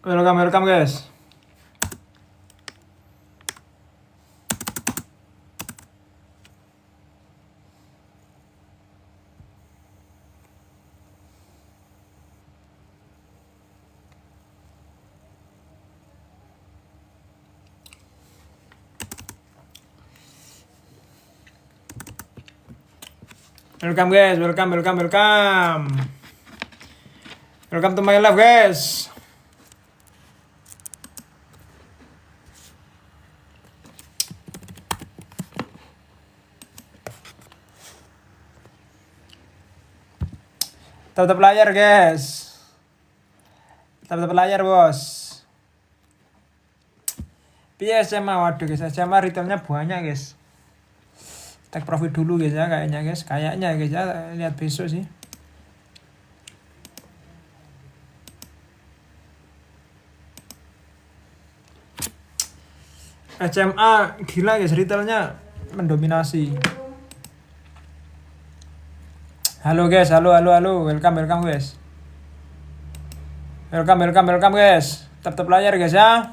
Welcome guys. Welcome guys, welcome. Welcome to my live guys. Tetap layar guys. Tetap layar bos. Piye SMA, waduh guys, SMA retailnya banyak guys. Take profit dulu guys ya kayaknya guys. Kayaknya guys ya, lihat besok sih. SMA gila guys, retailnya mendominasi. Halo guys, halo. Welcome guys. Welcome guys. Tap layar guys ya.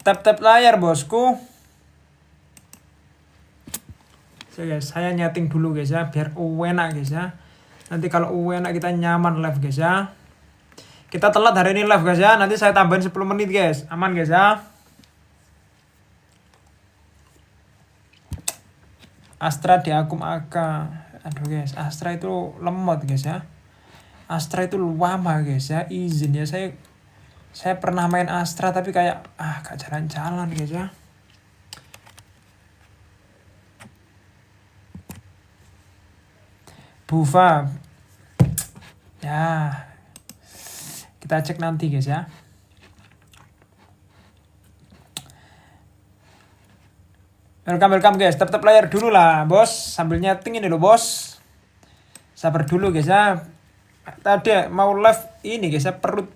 Tap layar bosku. So guys, saya nyeting dulu guys ya, biar enak guys ya. Nanti kalau enak kita nyaman live guys ya. Kita telat hari ini live guys ya, nanti saya tambahin 10 menit guys. Aman guys ya. Astra di akun AK. Aduh guys, Astra itu lemot guys ya. Astra itu lama guys ya, izin ya. Saya pernah main Astra tapi kayak gak jalan-jalan guys ya. Bufa. Ya. Kita cek nanti guys ya. Welcome guys. Tap layar dulu lah bos. Sambil nyeting ini loh bos. Sabar dulu guys ya. Tadi mau live ini guys ya, perut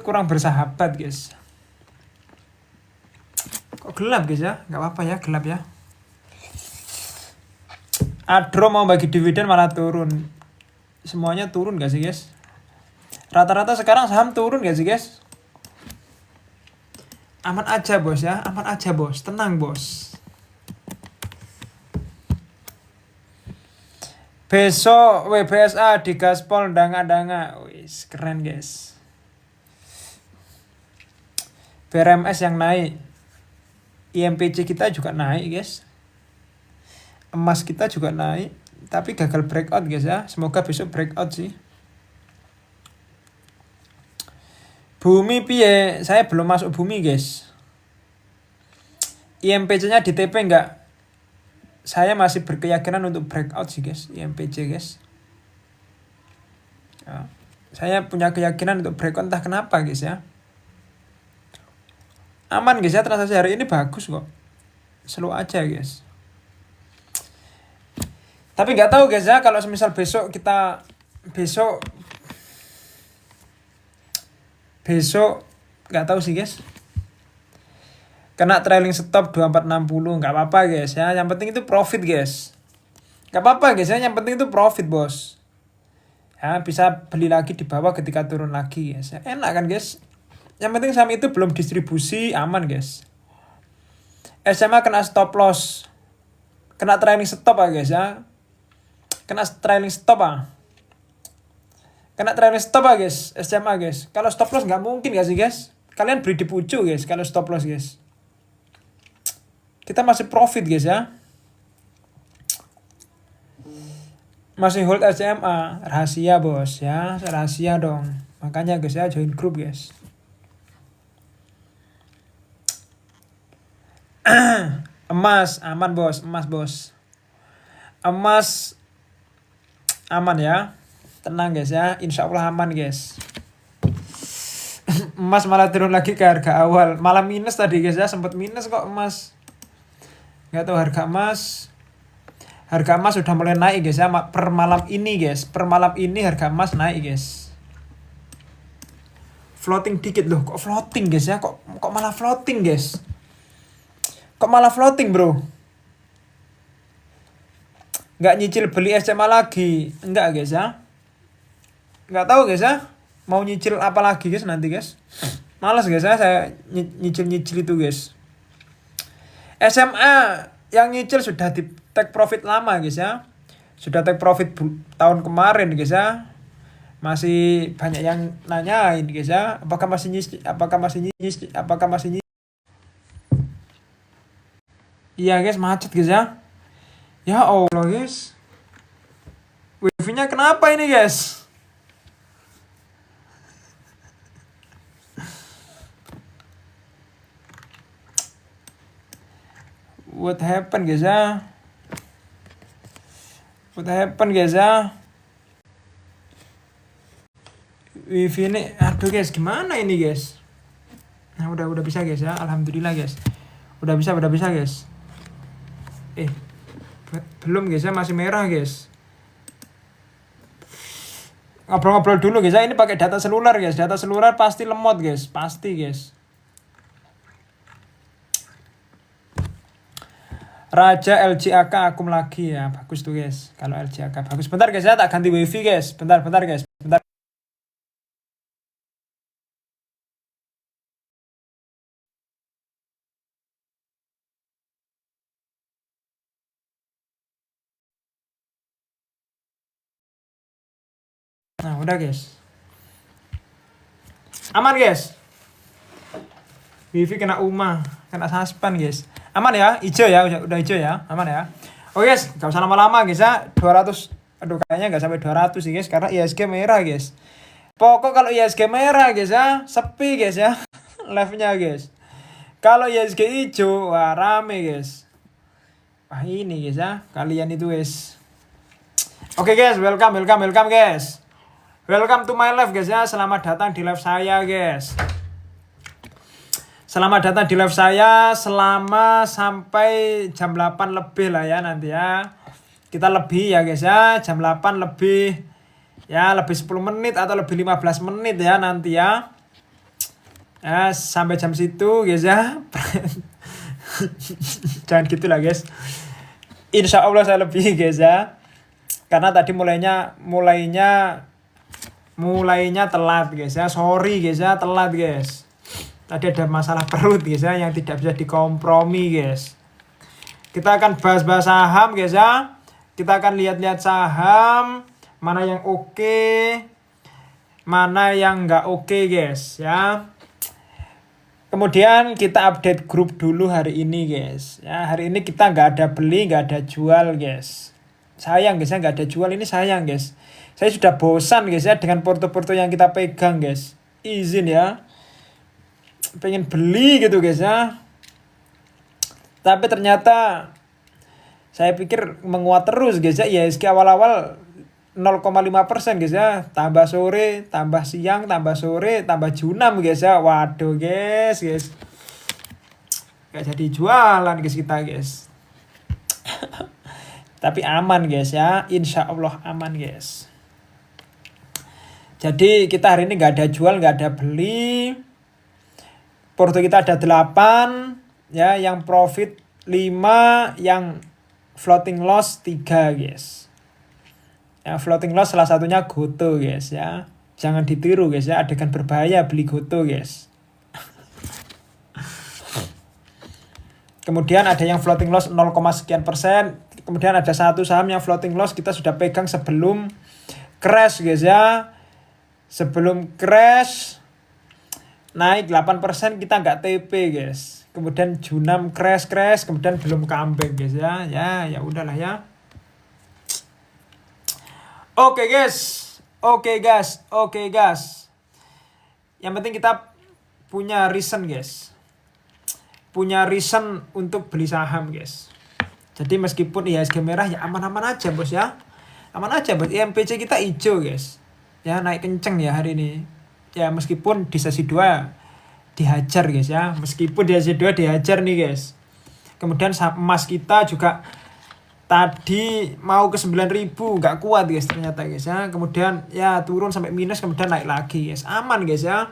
kurang bersahabat guys. Kok gelap guys ya? Gak apa-apa ya, gelap ya. Adro mau bagi dividen malah turun. Semuanya turun gak sih guys? Rata-rata sekarang saham turun gak sih guys? Aman aja bos ya, aman aja bos. Tenang bos. Besok WBSA di gaspol danga-danga. Wis keren guys. BRMS yang naik. IMPC kita juga naik guys. Emas kita juga naik, tapi gagal breakout guys ya. Semoga besok breakout sih. Bumi piye? Saya belum masuk bumi guys. IMPC-nya di TP enggak? Saya masih berkeyakinan untuk breakout sih guys, IMPC guys. Ya, saya punya keyakinan untuk breakout entah kenapa guys ya. Aman guys ya, transaksi hari ini bagus kok. Slow aja guys. Tapi nggak tahu guys ya, kalau misal besok nggak tahu sih guys. Kena trailing stop 2460 nggak apa-apa guys ya. Yang penting itu profit guys. Nggak apa-apa guys ya, yang penting itu profit bos. Ya bisa beli lagi di bawah ketika turun lagi guys ya. Enak kan guys. Yang penting saham itu belum distribusi, aman guys. SMA kena stop loss. Kena trailing stop guys ya. Kena trailing stop Kena trailing stop guys, SMA guys. Kalau stop loss nggak mungkin gak sih guys? Kalian beli di pucuk guys kalau stop loss guys. Kita masih profit guys ya. Masih hold SMA, rahasia bos ya, rahasia dong. Makanya guys ya, join grup guys. Emas aman bos, emas bos. Emas aman ya, tenang guys ya, insya Allah aman guys. Emas malah turun lagi ke harga awal, malah minus tadi guys ya, sempat minus kok emas. Nggak tahu harga emas sudah mulai naik guys ya, per malam ini guys, harga emas naik guys. Floating dikit loh, kok floating guys ya, kok malah floating guys, kok malah floating bro. Nggak nyicil beli SMA lagi. Enggak guys ya. Nggak tahu guys ya. mau nyicil apa lagi guys nanti guys. Malas guys saya nyicil itu guys. SMA yang nyicil sudah di take profit lama guys ya. Sudah take profit tahun kemarin guys ya. Masih banyak yang nanyain guys ya. Apakah masih nyicil? Iya guys, macet guys ya. Ya Allah guys. Wifi-nya kenapa ini guys? What happened guys ya? Wifi ini, aduh guys, gimana ini guys? Nah udah bisa guys ya, alhamdulillah guys. Udah bisa guys. Belum guys ya, masih merah guys. Ngobrol-ngobrol dulu guys ya, ini pakai data seluler guys. Data seluler pasti lemot guys, pasti guys. Raja LJAK akum lagi ya, bagus tuh guys. Kalau LJAK bagus. Bentar guys ya, tak ganti wifi guys. Bentar guys. Bentar. Nah udah guys. Aman guys. Wifi kena kena suspend guys. Aman ya, hijau ya, udah hijau ya, aman ya. Oke guys, gak usah lama-lama guys ya. 200, aduh kayaknya gak sampai 200 sih guys, karena ISG merah guys. Pokok kalau ISG merah guys ya, sepi guys ya, live-nya guys. Kalau ISG hijau, wah rame guys. Wah ini guys ya, kalian itu guys. Oke guys, welcome guys. Welcome to my live guys ya, selamat datang di live saya guys. Selamat datang di live saya selama sampai jam 8 lebih lah ya nanti ya. Kita lebih ya guys ya, jam 8 lebih ya, lebih 10 menit atau lebih 15 menit ya nanti ya. Ya sampai jam situ guys ya. Jangan gitu lah guys. Insya Allah saya lebih guys ya. Karena tadi mulainya telat guys ya. Sorry guys ya, telat guys. Tadi ada masalah perut guys ya, yang tidak bisa dikompromi guys. Kita akan bahas-bahas saham guys ya. Kita akan lihat-lihat saham, mana yang oke, mana yang nggak oke guys ya. Kemudian kita update grup dulu hari ini guys ya. Hari ini kita nggak ada beli, nggak ada jual guys. Sayang guys ya, nggak ada jual, ini sayang guys. Saya sudah bosan guys ya dengan porto-porto yang kita pegang guys. Izin ya, pengen beli gitu guys ya, tapi ternyata saya pikir menguat terus guys ya. ISG awal-awal 0,5% guys ya, tambah sore, tambah siang, tambah sore, tambah junam guys ya. Waduh guys gak jadi jualan guys kita guys. Tapi aman guys ya, insya Allah aman guys. Jadi kita hari ini gak ada jual, gak ada beli. Porto kita ada 8 ya, yang profit 5, yang floating loss 3 guys. Yang floating loss salah satunya Goto guys ya. Jangan ditiru guys ya, adegan berbahaya beli Goto guys. Kemudian ada yang floating loss 0, sekian persen. Kemudian ada satu saham yang floating loss kita sudah pegang sebelum crash guys ya. Sebelum crash naik 8% kita nggak TP guys. Kemudian junam crash, kemudian belum comeback guys ya. Ya udahlah ya. Oke guys. Yang penting kita punya reason guys. Punya reason untuk beli saham guys. Jadi meskipun IHSG merah ya aman-aman aja bos ya. Aman aja bos. IMPC kita hijau guys. Ya naik kenceng ya hari ini. Ya meskipun di sesi 2 dihajar guys ya. Meskipun di sesi 2 dihajar nih guys. Kemudian emas kita juga tadi mau ke 9.000, gak kuat guys ternyata guys ya. Kemudian ya turun sampai minus, kemudian naik lagi guys. Aman guys ya.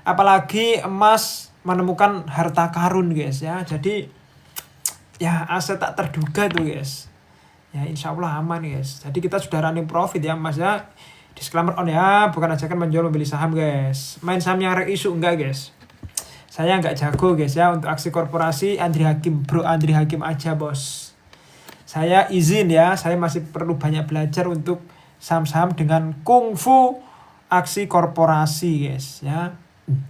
Apalagi emas menemukan harta karun guys ya. Jadi ya aset tak terduga tuh guys. Ya insya Allah aman guys. Jadi kita sudah running profit ya emas ya. Disclaimer on ya, bukan ajakan menjual membeli saham guys. Main saham yang rek isu enggak guys. Saya nggak jago guys ya untuk aksi korporasi. Andri Hakim, bro Andri Hakim aja bos. Saya izin ya, saya masih perlu banyak belajar untuk saham-saham dengan kungfu aksi korporasi guys ya.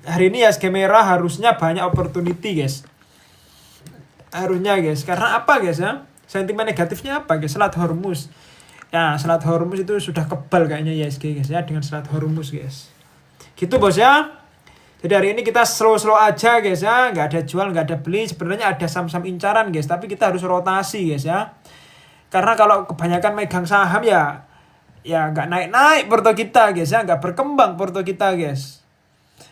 Hari ini IHSG merah harusnya banyak opportunity guys. Harusnya guys, karena apa guys ya? Sentimen negatifnya apa guys? Selat Hormuz. Ya, Selat Hormuz itu sudah kebal kayaknya IHSG guys ya dengan Selat Hormuz guys. Gitu bos ya. Jadi hari ini kita slow aja guys ya, nggak ada jual, nggak ada beli. Sebenarnya ada saham-saham incaran guys, tapi kita harus rotasi guys ya. Karena kalau kebanyakan megang saham ya nggak naik-naik porto kita guys ya, nggak berkembang porto kita guys.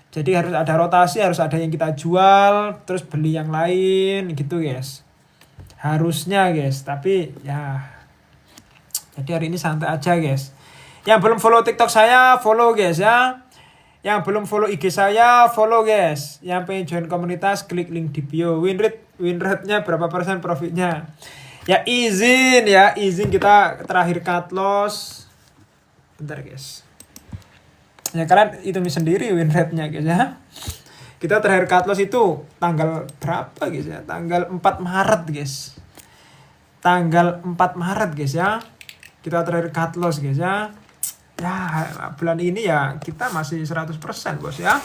Jadi harus ada rotasi, harus ada yang kita jual, terus beli yang lain gitu guys. Harusnya guys, tapi ya. Jadi hari ini santai aja guys. Yang belum follow TikTok saya, follow guys ya. Yang belum follow IG saya, follow guys. Yang pengen join komunitas, klik link di bio. Win rate-nya berapa persen profitnya? Ya izin kita terakhir cut loss. Bentar guys. Ya kalian hitung sendiri win rate-nya guys ya. Kita terakhir cut loss itu tanggal berapa guys ya? Tanggal 4 Maret guys. Tanggal 4 Maret guys ya. Kita terakhir cut loss guys ya. Ya bulan ini ya kita masih 100% bos ya.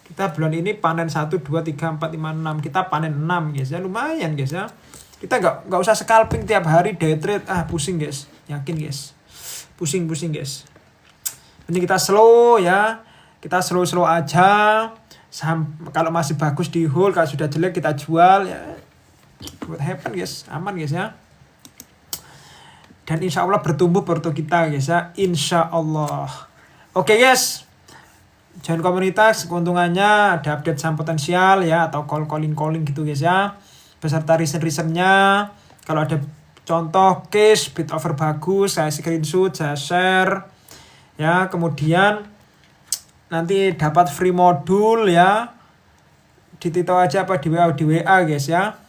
Kita bulan ini panen 1, 2, 3, 4, 5, 6. Kita panen 6 guys ya. Lumayan guys ya. Kita nggak usah scalping tiap hari day trade. Pusing guys. Yakin guys. Pusing guys. Ini kita slow ya. Kita slow aja. Kalau masih bagus di hold, kalau sudah jelek kita jual ya. What happen guys. Aman guys ya. Dan insya Allah bertumbuh porto kita guys ya. Insya Allah. Oke guys. Join komunitas. Keuntungannya ada update saham potensial ya. Atau calling gitu guys ya. Beserta reason-nya. Kalau ada contoh case bid offer bagus. Saya screenshot. Saya share. Ya. Kemudian. Nanti dapat free modul ya. Ditito aja apa di WA guys ya.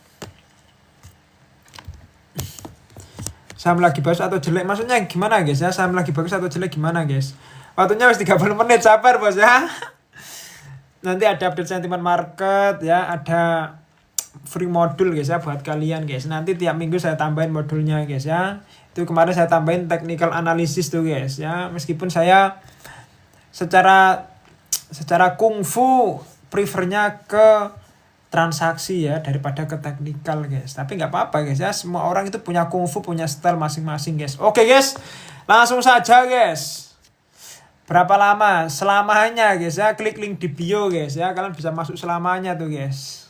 Saham lagi bagus atau jelek, maksudnya gimana guys ya? Saham lagi bagus atau jelek gimana guys? Waktunya harus 30 menit, sabar bos ya. Nanti ada update sentimen market ya, ada free modul guys ya buat kalian guys. Nanti tiap minggu saya tambahin modulnya guys ya. Itu kemarin saya tambahin technical analysis tuh guys ya. Meskipun saya secara kungfu prefernya ke transaksi ya daripada ke teknikal guys. Tapi nggak apa-apa guys ya. Semua orang itu punya kungfu, punya style masing-masing guys. Oke guys, langsung saja guys. Berapa lama? Selamanya guys ya. Klik link di bio guys ya. Kalian bisa masuk selamanya tuh guys.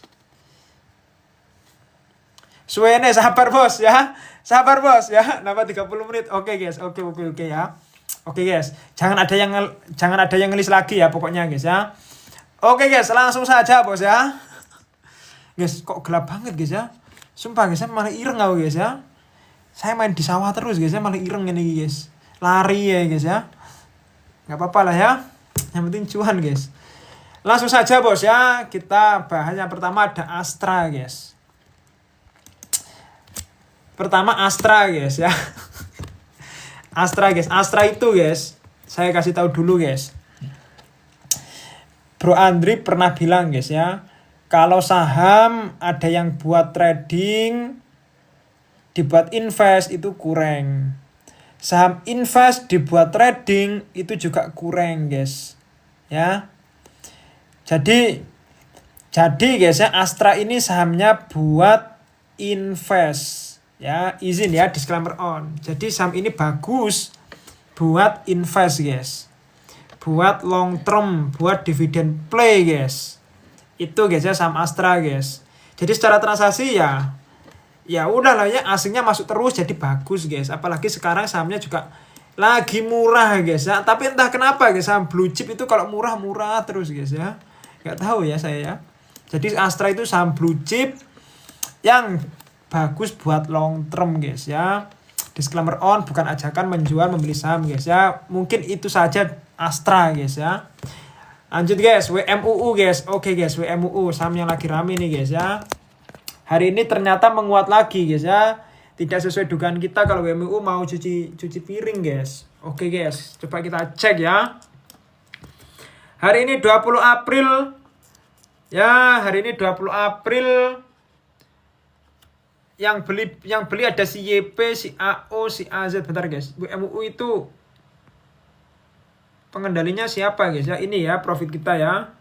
Suene sabar bos ya. Sabar bos ya. Nambah 30 menit. Oke guys. Oke ya. Oke guys. Jangan ada yang ngelis lagi ya pokoknya guys ya. Oke guys, langsung saja bos ya. Guys, kok gelap banget guys ya. Sumpah guys, saya malah ireng aku guys ya. Saya main di sawah terus guys ya, malah ireng ini guys. Lari ya guys ya. Gak apa-apa lah ya. Yang penting cuan guys. Langsung saja bos ya. Kita bahas yang pertama ada Astra guys. Pertama Astra guys ya. Astra guys. Astra itu guys, saya kasih tahu dulu guys. Bro Andri pernah bilang guys ya. Kalau saham ada yang buat trading, dibuat invest itu kurang. Saham invest dibuat trading itu juga kurang guys. Ya. Jadi guys ya, Astra ini sahamnya buat invest. Ya, izin ya, disclaimer on. Jadi saham ini bagus buat invest guys. Buat long term, buat dividend play guys. Itu guys ya saham Astra guys. Jadi secara transaksi ya udahlah ya, asingnya masuk terus jadi bagus guys. Apalagi sekarang sahamnya juga lagi murah guys ya. Tapi entah kenapa guys, saham blue chip itu kalau murah terus guys ya. Gak tahu ya saya ya. Jadi Astra itu saham blue chip yang bagus buat long term guys ya. Disclaimer on, bukan ajakan menjual membeli saham guys ya. Mungkin itu saja Astra guys ya. Lanjut guys, WMUU guys. Oke guys, WMUU saham yang lagi rame nih guys ya. Hari ini ternyata menguat lagi guys ya. tidak sesuai dugaan kita kalau WMUU mau cuci piring guys. Oke guys, coba kita cek ya. Hari ini 20 April. Ya, hari ini 20 April. Yang beli ada si YP, si AO, si AZ. Bentar guys. WMUU itu pengendalinya siapa guys ya? Ini ya profit kita ya.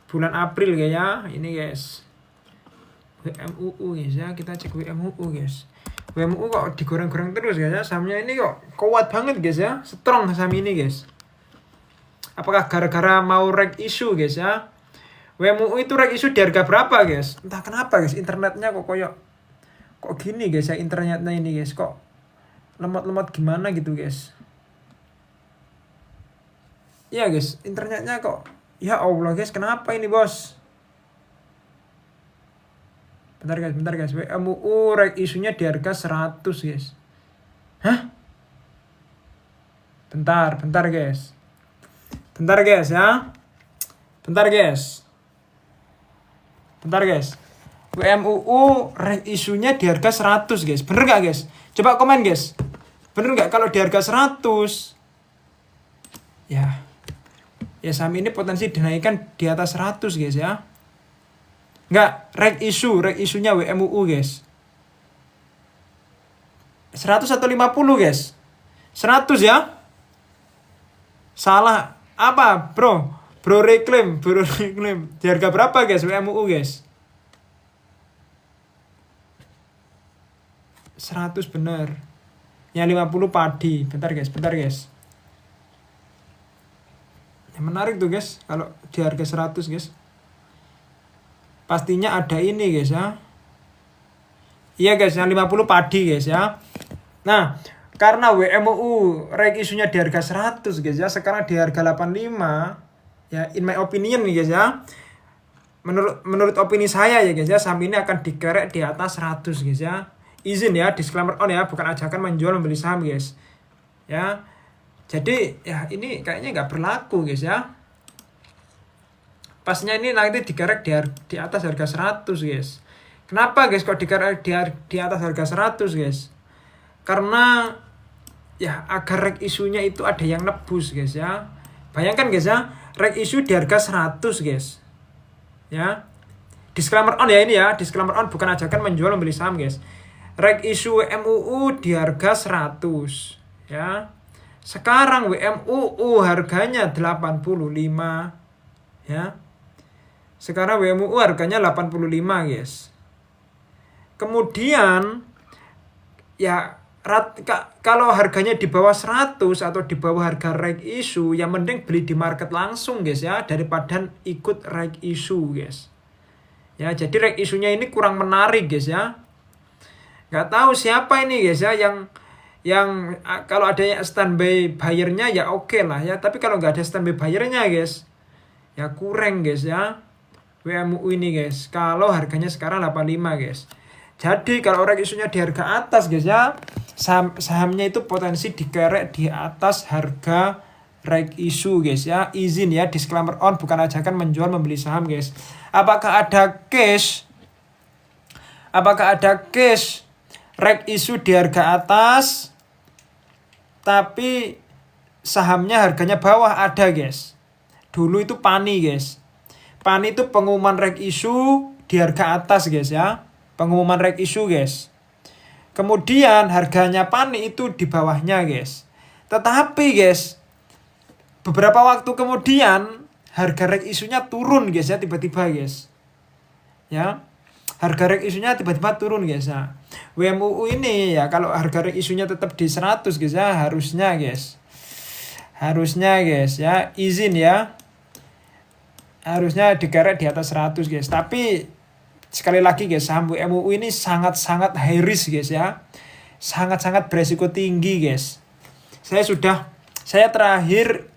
Bulan April guys ya. Ini guys. WMUU guys ya, kita cek WMUU guys. WMUU kok digoreng-goreng terus guys ya, sahamnya ini kok kuat banget guys ya, strong saham ini guys. Apakah gara-gara mau reg issue guys ya? WMUU itu reg issue di harga berapa guys? Entah kenapa guys, internetnya kok gini guys ya, internetnya ini guys, kok lemot-lemot gimana gitu guys. Iya guys, internetnya kok, ya Allah guys, kenapa ini bos? Bentar guys. WMUU reg isunya di harga 100 guys. Hah? Bentar guys. Bentar guys ya. Bentar guys. WMUU reg isunya di harga 100 guys. Bener gak guys? Coba komen guys. Bener gak kalau di harga 100? Ya saham ini potensi dinaikkan di atas 100 guys ya. Enggak, reg isunya WMUU guys. 100 atau 50 guys? 100 ya? Salah. Apa bro? Bro reclaim. Di harga berapa guys WMUU guys? 100 bener. Yang 50 padi. Bentar guys. Yang menarik tuh guys, kalau di harga 100 guys. Pastinya ada ini guys ya. Iya guys, yang 50 padi guys ya. Nah, karena WMUU reg isunya di harga 100 guys ya, sekarang di harga 85. Ya, in my opinion nih guys ya. Menurut opini saya ya guys ya, saham ini akan dikerek di atas 100 guys ya. Izin ya, disclaimer on ya, bukan ajakan menjual membeli saham guys. Ya. Jadi ya ini kayaknya nggak berlaku guys ya. Pasnya ini nanti dikerek di atas harga 100 guys. Kenapa guys kok dikerek di atas harga 100 guys? Karena ya agar reg isunya itu ada yang nebus guys ya. Bayangkan guys ya, reg isu di harga 100 guys. Ya. Disclaimer on ya ini ya, disclaimer on bukan ajakan menjual membeli saham guys. Reg isu WMUU di harga 100 ya. Sekarang WMUU harganya 85 ya. Sekarang WMUU harganya 85 guys. Kemudian ya kalau harganya di bawah 100 atau di bawah harga reg issue, yang mending beli di market langsung guys ya, daripada ikut reg issue guys. Ya, jadi reg isunya ini kurang menarik guys ya. Nggak tahu siapa ini guys ya yang kalau ada standby buyer-nya ya oke lah ya, tapi kalau nggak ada standby buyer-nya guys ya kurang guys ya. WMUU ini guys, kalau harganya sekarang 85 guys. Jadi kalau reg isunya di harga atas guys ya, sahamnya itu potensi dikerek di atas harga reg isu guys ya. Izin ya, disclaimer on, bukan ajakan menjual membeli saham guys. Apakah ada case reg isu di harga atas tapi sahamnya harganya bawah? Ada guys. Dulu itu Pani guys. Pani itu pengumuman reg isu di harga atas guys ya. Pengumuman reg isu guys. Kemudian harganya Pani itu di bawahnya guys. Tetapi guys, beberapa waktu kemudian harga reg isunya turun guys ya, tiba-tiba guys. Ya. Harga reg isunya tiba-tiba turun guys ya. WMUU ini ya kalau harga reg isunya tetap di 100 guys ya, harusnya guys ya, izin ya. Harusnya dikerek di atas 100 guys. Tapi sekali lagi guys, saham WMUU ini sangat-sangat high risk guys ya. Sangat-sangat beresiko tinggi guys. Saya terakhir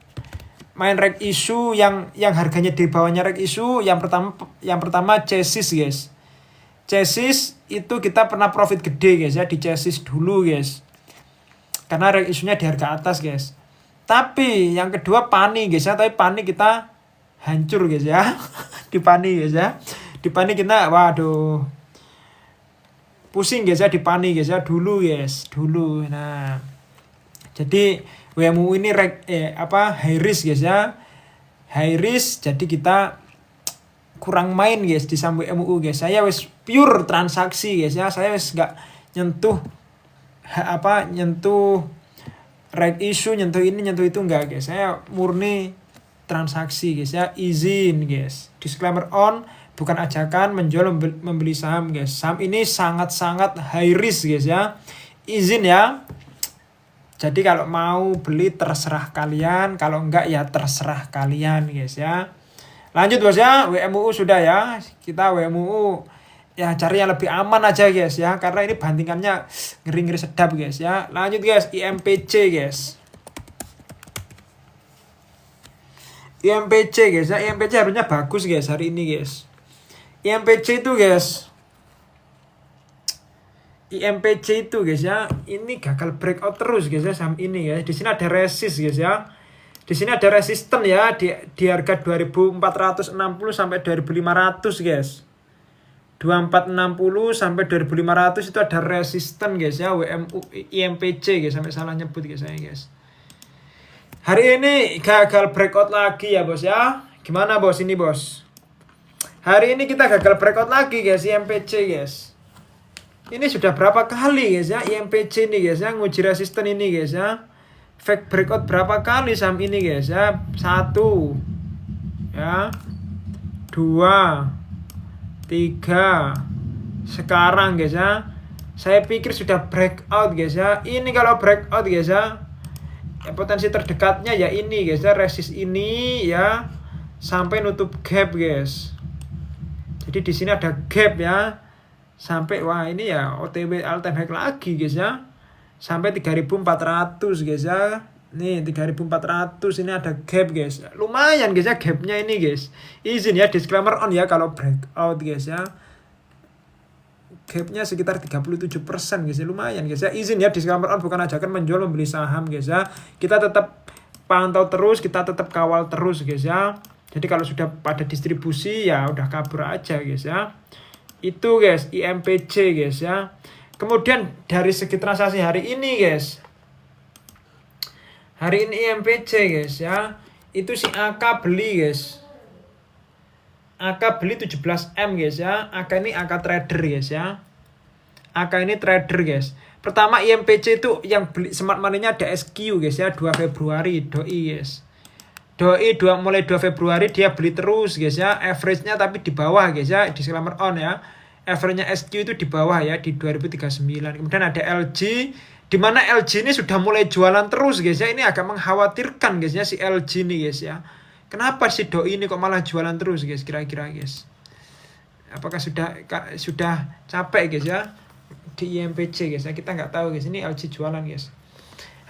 main reg issue yang harganya di bawahnya reg issue, yang pertama Chassis guys. Chassis itu kita pernah profit gede guys ya di Chassis dulu guys. Karena reg isunya di harga atas guys. Tapi yang kedua Pani guys ya, tapi Pani kita hancur guys ya. Di Pani guys ya. Di Pani kita waduh. pusing guys ya, dipani guys ya, dulu guys, dulu. Nah, jadi WMU ini high risk guys ya, high risk. Jadi kita kurang main guys di saham WMU guys. Saya wis pure transaksi guys ya, saya wis gak nyentuh right issue, nyentuh ini nyentuh itu enggak guys. Saya murni transaksi guys ya, izin guys. Disclaimer on, bukan ajakan menjual membeli saham guys. Saham ini sangat-sangat high risk guys ya, izin ya. Jadi kalau mau beli terserah kalian, kalau enggak ya terserah kalian guys ya. Lanjut bos ya, WMUU sudah ya. Kita WMUU ya cari yang lebih aman aja guys ya, karena ini bantingannya ngeri-ngeri sedap guys ya. Lanjut guys, IMPC guys. IMPC guys ya, IMPC harusnya bagus guys hari ini guys. IMPC itu guys, IMPC itu guys ya, ini gagal breakout terus guys ya saham ini guys. Di sini ada resist guys ya. Di sini ada resisten ya di harga 2460 sampai 2500 guys. 2460 sampai 2500 itu ada resisten guys ya, WMU IMPC guys, sampai salah nyebut guys saya guys. Hari ini gagal breakout lagi ya bos ya. Gimana bos ini bos? Hari ini kita gagal breakout lagi guys IMPC guys. Ini sudah berapa kali guys ya IMPC ini guys ya nguji resisten ini guys ya. Fake breakout berapa kali saham ini guys ya? 1 ya, 2, 3. Sekarang guys ya, saya pikir sudah breakout guys ya. Ini kalau breakout guys ya, potensi terdekatnya ya ini guys ya, resist ini ya sampai nutup gap guys. Jadi di sini ada gap ya, sampai wah ini ya OTW all time high lagi guys ya, sampai 3400 guys ya. Nih 3400 ini ada gap guys, lumayan guys ya gapnya ini guys. Izin ya, disclaimer on ya, kalau breakout guys ya gapnya sekitar 37% guys ya, lumayan guys ya. Izin ya, disclaimer on, bukan ajakan menjual membeli saham guys ya. Kita tetap pantau terus, kita tetap kawal terus guys ya. Jadi kalau sudah pada distribusi ya udah kabur aja guys ya. Itu guys IMPC guys ya. Kemudian dari segi transaksi hari ini guys, hari ini IMPC guys ya, itu si AK beli guys, AK beli 17M guys ya. AK ini AK trader guys ya, AK ini trader guys. Pertama IMPC itu yang beli smart money-nya ada SQ guys ya, 2 Februari doi guys. Doi mulai 2 Februari dia beli terus guys ya. Average-nya tapi di bawah guys ya, disclaimer on ya. Average-nya SQ itu di bawah ya, di 2039. Kemudian ada LG, di mana LG ini sudah mulai jualan terus guys ya. Ini agak mengkhawatirkan guys ya si LG ini guys ya. Kenapa si doi ini kok malah jualan terus guys kira-kira guys? Apakah sudah capek guys ya di IMPC guys ya? Kita nggak tahu guys, ini LG jualan guys.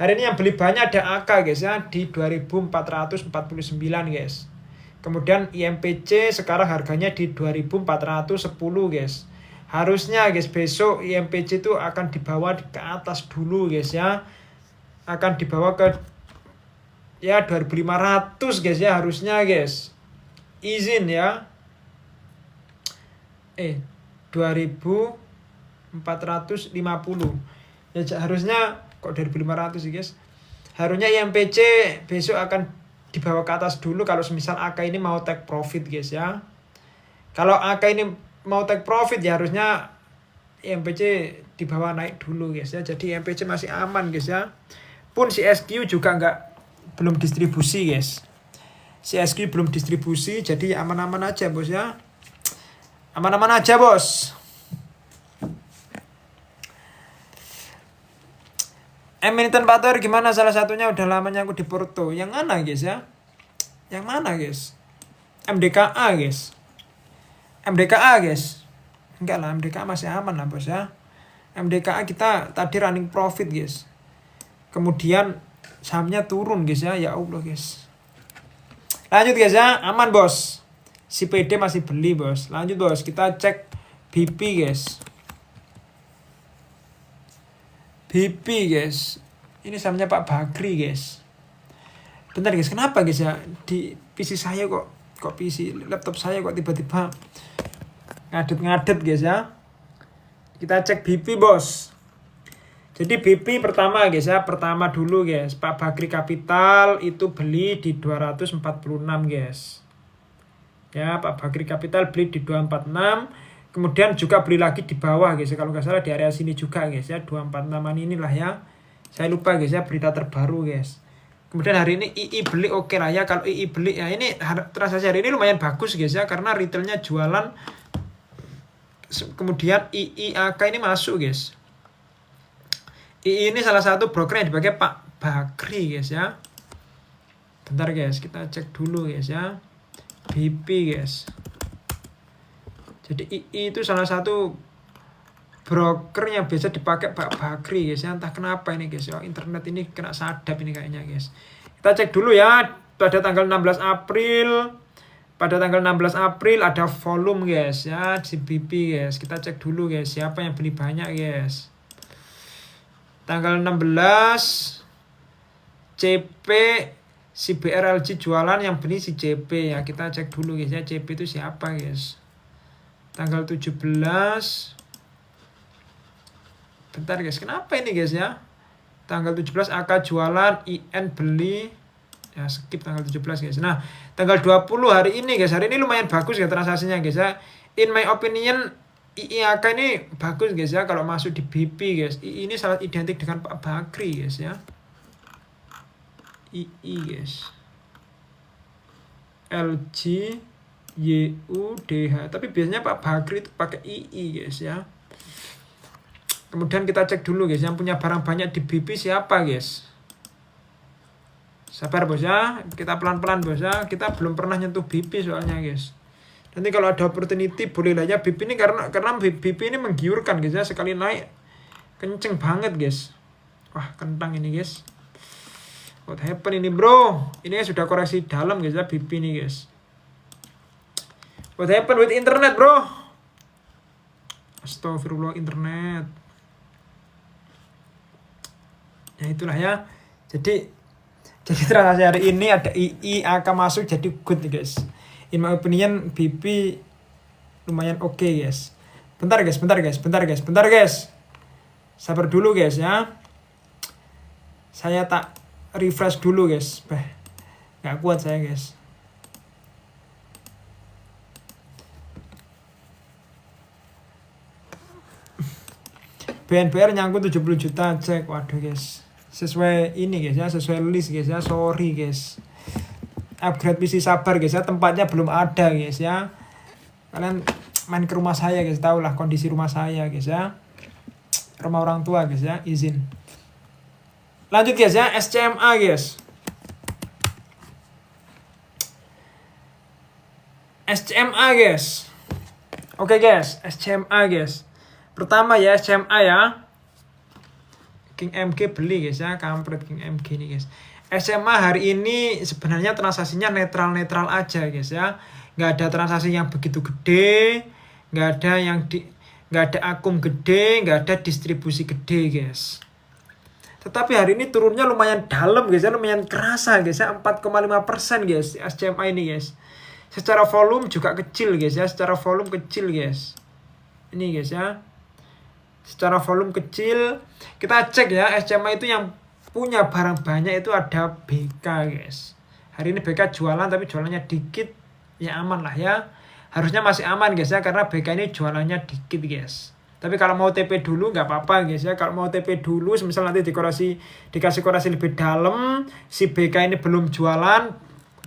Hari ini yang beli banyak ada AK guys ya, di 2449 guys. Kemudian IMPC sekarang harganya di 2410 guys. Harusnya guys besok IMPC itu akan dibawa ke atas dulu guys ya. Akan dibawa ke ya 2500 guys ya harusnya guys. Izin ya. 2450. Ya harusnya kok 2500 sih guys. Harusnya IMPC besok akan dibawa ke atas dulu kalau semisal AK ini mau take profit guys ya. Kalau AK ini mau take profit ya harusnya IMPC dibawa naik dulu guys ya. Jadi IMPC masih aman guys ya. Pun si SQ juga belum distribusi guys. Si SQ belum distribusi, jadi aman-aman aja bos ya. Aman-aman aja bos. Emiten Pator gimana? Salah satunya udah lamanya aku di Porto. Yang mana guys ya? Yang mana guys? MDKA guys. MDKA guys. Enggak lah, MDKA masih aman lah bos ya. MDKA kita tadi running profit guys. Kemudian sahamnya turun guys ya. Ya Allah guys. Lanjut guys ya, aman bos. Si PD masih beli bos. Lanjut bos, kita cek BP guys. BP guys, ini sahamnya Pak Bakri guys. Bentar guys, kenapa guys ya di PC saya kok PC laptop saya kok tiba-tiba ngadet-ngadet guys ya. Kita cek BP bos. Jadi BP pertama guys ya, pertama dulu guys, Pak Bakri Capital itu beli di 246 guys. Ya, Pak Bakri Capital beli di 246, kemudian juga beli lagi di bawah guys, kalau nggak salah di area sini juga guys ya, 246 inilah ya. Saya lupa guys ya berita terbaru guys. Kemudian hari ini II beli oke lah ya, kalau II beli ya ini transaksi hari ini lumayan bagus guys ya, karena retailnya jualan, kemudian IIAK ini masuk guys. Ini salah satu broker yang dipakai Pak Bakri guys ya. Bentar guys, kita cek dulu guys ya. BP guys. Jadi II itu salah satu broker yang biasa dipakai Pak Bakri guys ya. Entah kenapa ini guys ya. Internet ini kena sadap ini kayaknya guys. Kita cek dulu ya. Pada tanggal 16 April. Pada tanggal 16 April ada volume guys ya di BP guys. Kita cek dulu guys siapa yang beli banyak guys. Tanggal 16 CP si BRLG jualan, yang beli si CP ya. Kita cek dulu guys ya, CP itu siapa guys. Tanggal 17. Bentar guys, kenapa ini guys ya. Tanggal 17 AK jualan, IN beli. Ya skip tanggal 17 guys. Nah, tanggal 20 hari ini guys. Hari ini lumayan bagus ya transaksinya guys ya. In my opinion IIAK ini bagus guys ya kalau masuk di BP guys. II ini sangat identik dengan Pak Bakri guys ya. II guys. LG YUDH. Tapi biasanya Pak Bakri itu pakai II guys ya. Kemudian kita cek dulu guys yang punya barang banyak di BP siapa guys. Sabar bos ya. Kita pelan-pelan bos ya. Kita belum pernah nyentuh BP soalnya guys. Nanti kalau ada opportunity boleh lah ya BP ini, karena BP ini menggiurkan guys ya, sekali naik kenceng banget guys. Wah kentang ini guys. What happen ini bro? Ini sudah koreksi dalam guys ya BP ini guys. What happen with internet bro? Astagfirullah internet. Ya itulah ya. Jadi transaksi hari ini ada IIAK masuk jadi good nih guys. In my opinion BP lumayan oke guys. Bentar guys. Sabar dulu guys ya. Saya tak refresh dulu guys. Gak kuat saya guys. BNPR nyangkut 70 juta cek. Waduh guys. Sesuai ini guys ya, sesuai list guys ya. Sorry guys. Upgrade PC sabar guys ya, tempatnya belum ada guys ya. Kalian main ke rumah saya guys, tahu lah kondisi rumah saya guys ya. Rumah orang tua guys ya, izin. Lanjut guys ya, SCMA guys. SCMA guys. Oke guys, SCMA guys. Pertama ya SCMA ya. King MG beli guys ya, kampret King MG nih guys. SMA hari ini sebenarnya transaksinya netral-netral aja guys ya. Nggak ada transaksi yang begitu gede, nggak ada akum gede, nggak ada distribusi gede guys. Tetapi hari ini turunnya lumayan dalam guys ya, lumayan kerasa guys ya, 4,5% guys SCMA ini guys. Secara volume juga kecil guys ya, secara volume kecil guys. Ini guys ya. Secara volume kecil. Kita cek ya, SCMA itu yang punya barang banyak itu ada BK guys. Hari ini BK jualan tapi jualannya dikit, ya aman lah ya. Harusnya masih aman guys ya, karena BK ini jualannya dikit guys. Tapi kalau mau TP dulu nggak apa-apa guys ya. Kalau mau TP dulu, misal nanti dikasih korasi lebih dalam, si BK ini belum jualan,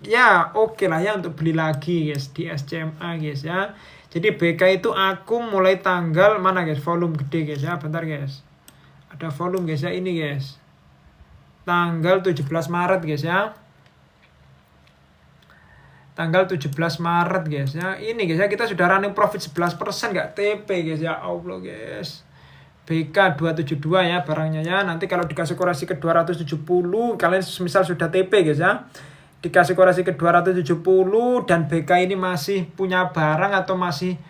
ya oke lah ya untuk beli lagi guys di SCMA guys ya. Jadi BK itu akum mulai tanggal mana guys, volume gede guys ya. Bentar guys, ada volume guys ya, ini guys, tanggal 17 Maret guys ya. Tanggal 17 Maret guys ya. Ini guys ya, kita sudah running profit 11% gak TP guys ya. Allah guys. BK 272 ya barangnya ya. Nanti kalau dikasih korasi ke 270, kalian misal sudah TP guys ya, dikasih korasi ke 270 dan BK ini masih punya barang atau masih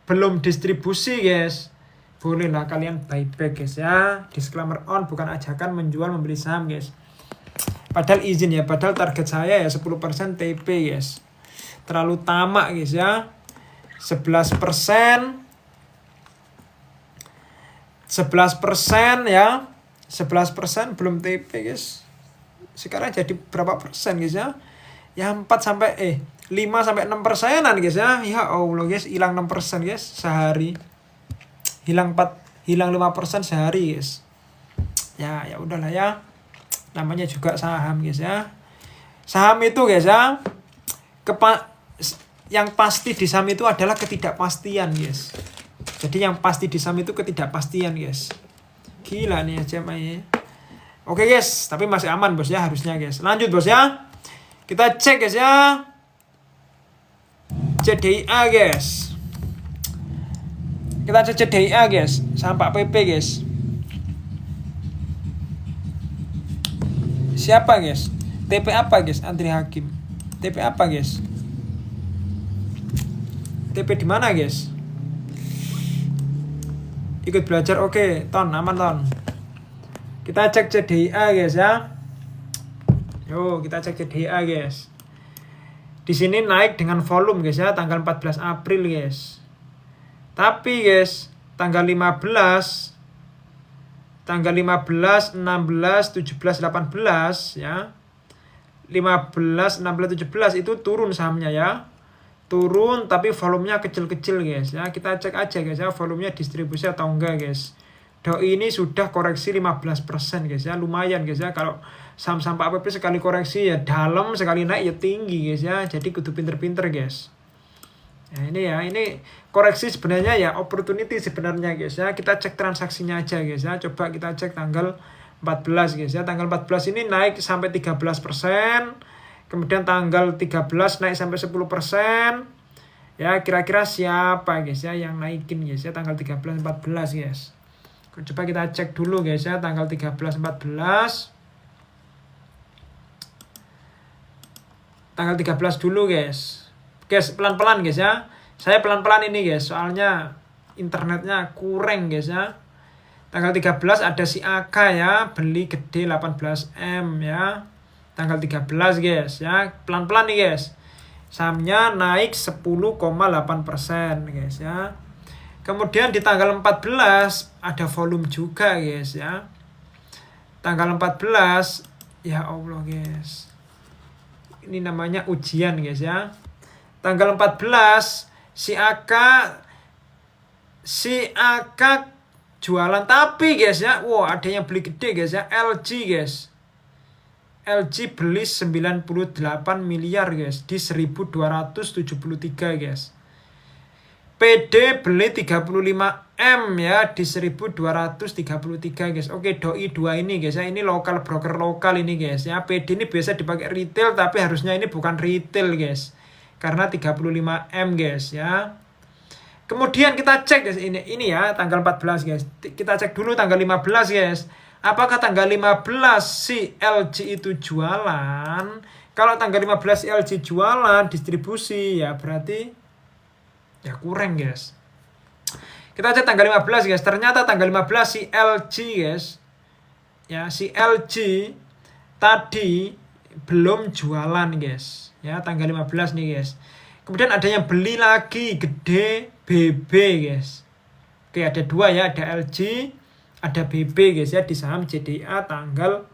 belum distribusi guys, bolehlah kalian buyback guys ya. Disclaimer on, bukan ajakan menjual membeli saham guys. Padahal izin ya, padahal target saya ya 10% TP guys. Terlalu tamak guys ya. 11%. 11% ya. 11% belum TP guys. Sekarang jadi berapa persen guys ya? Ya 5 sampai 6%-an guys ya. Ya Allah guys, hilang 6% guys sehari. Hilang 5% sehari guys. Ya udahlah ya. Namanya juga saham guys ya. Saham itu guys ya. Yang pasti di saham itu adalah ketidakpastian guys. Jadi yang pasti di saham itu ketidakpastian guys. Gila nih ya ya. Oke guys, tapi masih aman bos ya harusnya guys. Lanjut bos ya. Kita cek guys ya. CDIA guys. Kita cek CDIA guys. Saham Pak PP guys. Siapa guys? TP apa guys? Andri Hakim. TP apa guys? TP di mana guys? Ikut belajar oke. Ton aman ton. Kita cek CDIA guys ya. Yo, kita cek CDIA guys. Di sini naik dengan volume guys ya, tanggal 14 April guys. Tapi guys, tanggal 15, 16, 17, 18 ya. 15, 16, 17 itu turun sahamnya ya. Turun tapi volumenya kecil-kecil guys ya. Kita cek aja guys ya, volumenya distribusi atau enggak guys. Doi ini sudah koreksi 15% guys ya. Lumayan guys ya. Kalau saham-saham Pak PP sekali koreksi ya dalam, sekali naik ya tinggi guys ya. Jadi kudu pinter-pinter guys. Nah, ini koreksi sebenarnya ya opportunity sebenarnya guys ya. Kita cek transaksinya aja guys ya. Coba kita cek tanggal 14 guys ya. Tanggal 14 ini naik sampai 13%. Kemudian tanggal 13 naik sampai 10%. Ya, kira-kira siapa guys ya yang naikin guys ya tanggal 13 14 guys. Coba kita cek dulu guys ya tanggal 13 14. Tanggal 13 dulu guys. Guys, pelan-pelan guys ya. Saya pelan-pelan ini guys, soalnya internetnya kurang guys ya. Tanggal 13 ada si AK ya, beli gede 18M ya. Tanggal 13 guys ya. Pelan-pelan nih guys. Sahamnya naik 10,8% guys ya. Kemudian di tanggal 14 ada volume juga guys ya. Tanggal 14 ya Allah guys. Ini namanya ujian guys ya. Tanggal 14 si AK jualan tapi guys ya. Wow, ada yang beli gede guys ya. LG guys. LG beli 98 miliar guys di 1273 guys. PD beli 35M ya di 1233 guys. Oke, doi 2 ini guys ya. Ini lokal broker lokal ini guys ya. PD ini biasa dipakai retail tapi harusnya ini bukan retail guys. Karena 35M guys ya. Kemudian kita cek guys ini ya tanggal 14 guys. Kita cek dulu tanggal 15 guys. Apakah tanggal 15 si LG itu jualan? Kalau tanggal 15 si LG jualan distribusi ya berarti ya kurang guys. Kita cek tanggal 15 guys. Ternyata tanggal 15 si LG guys. Ya, si LG tadi belum jualan guys. Ya, tanggal 15 nih guys. Kemudian ada yang beli lagi gede BB guys. Oke, ada 2 ya, ada LG, ada BB guys ya di saham CDIA tanggal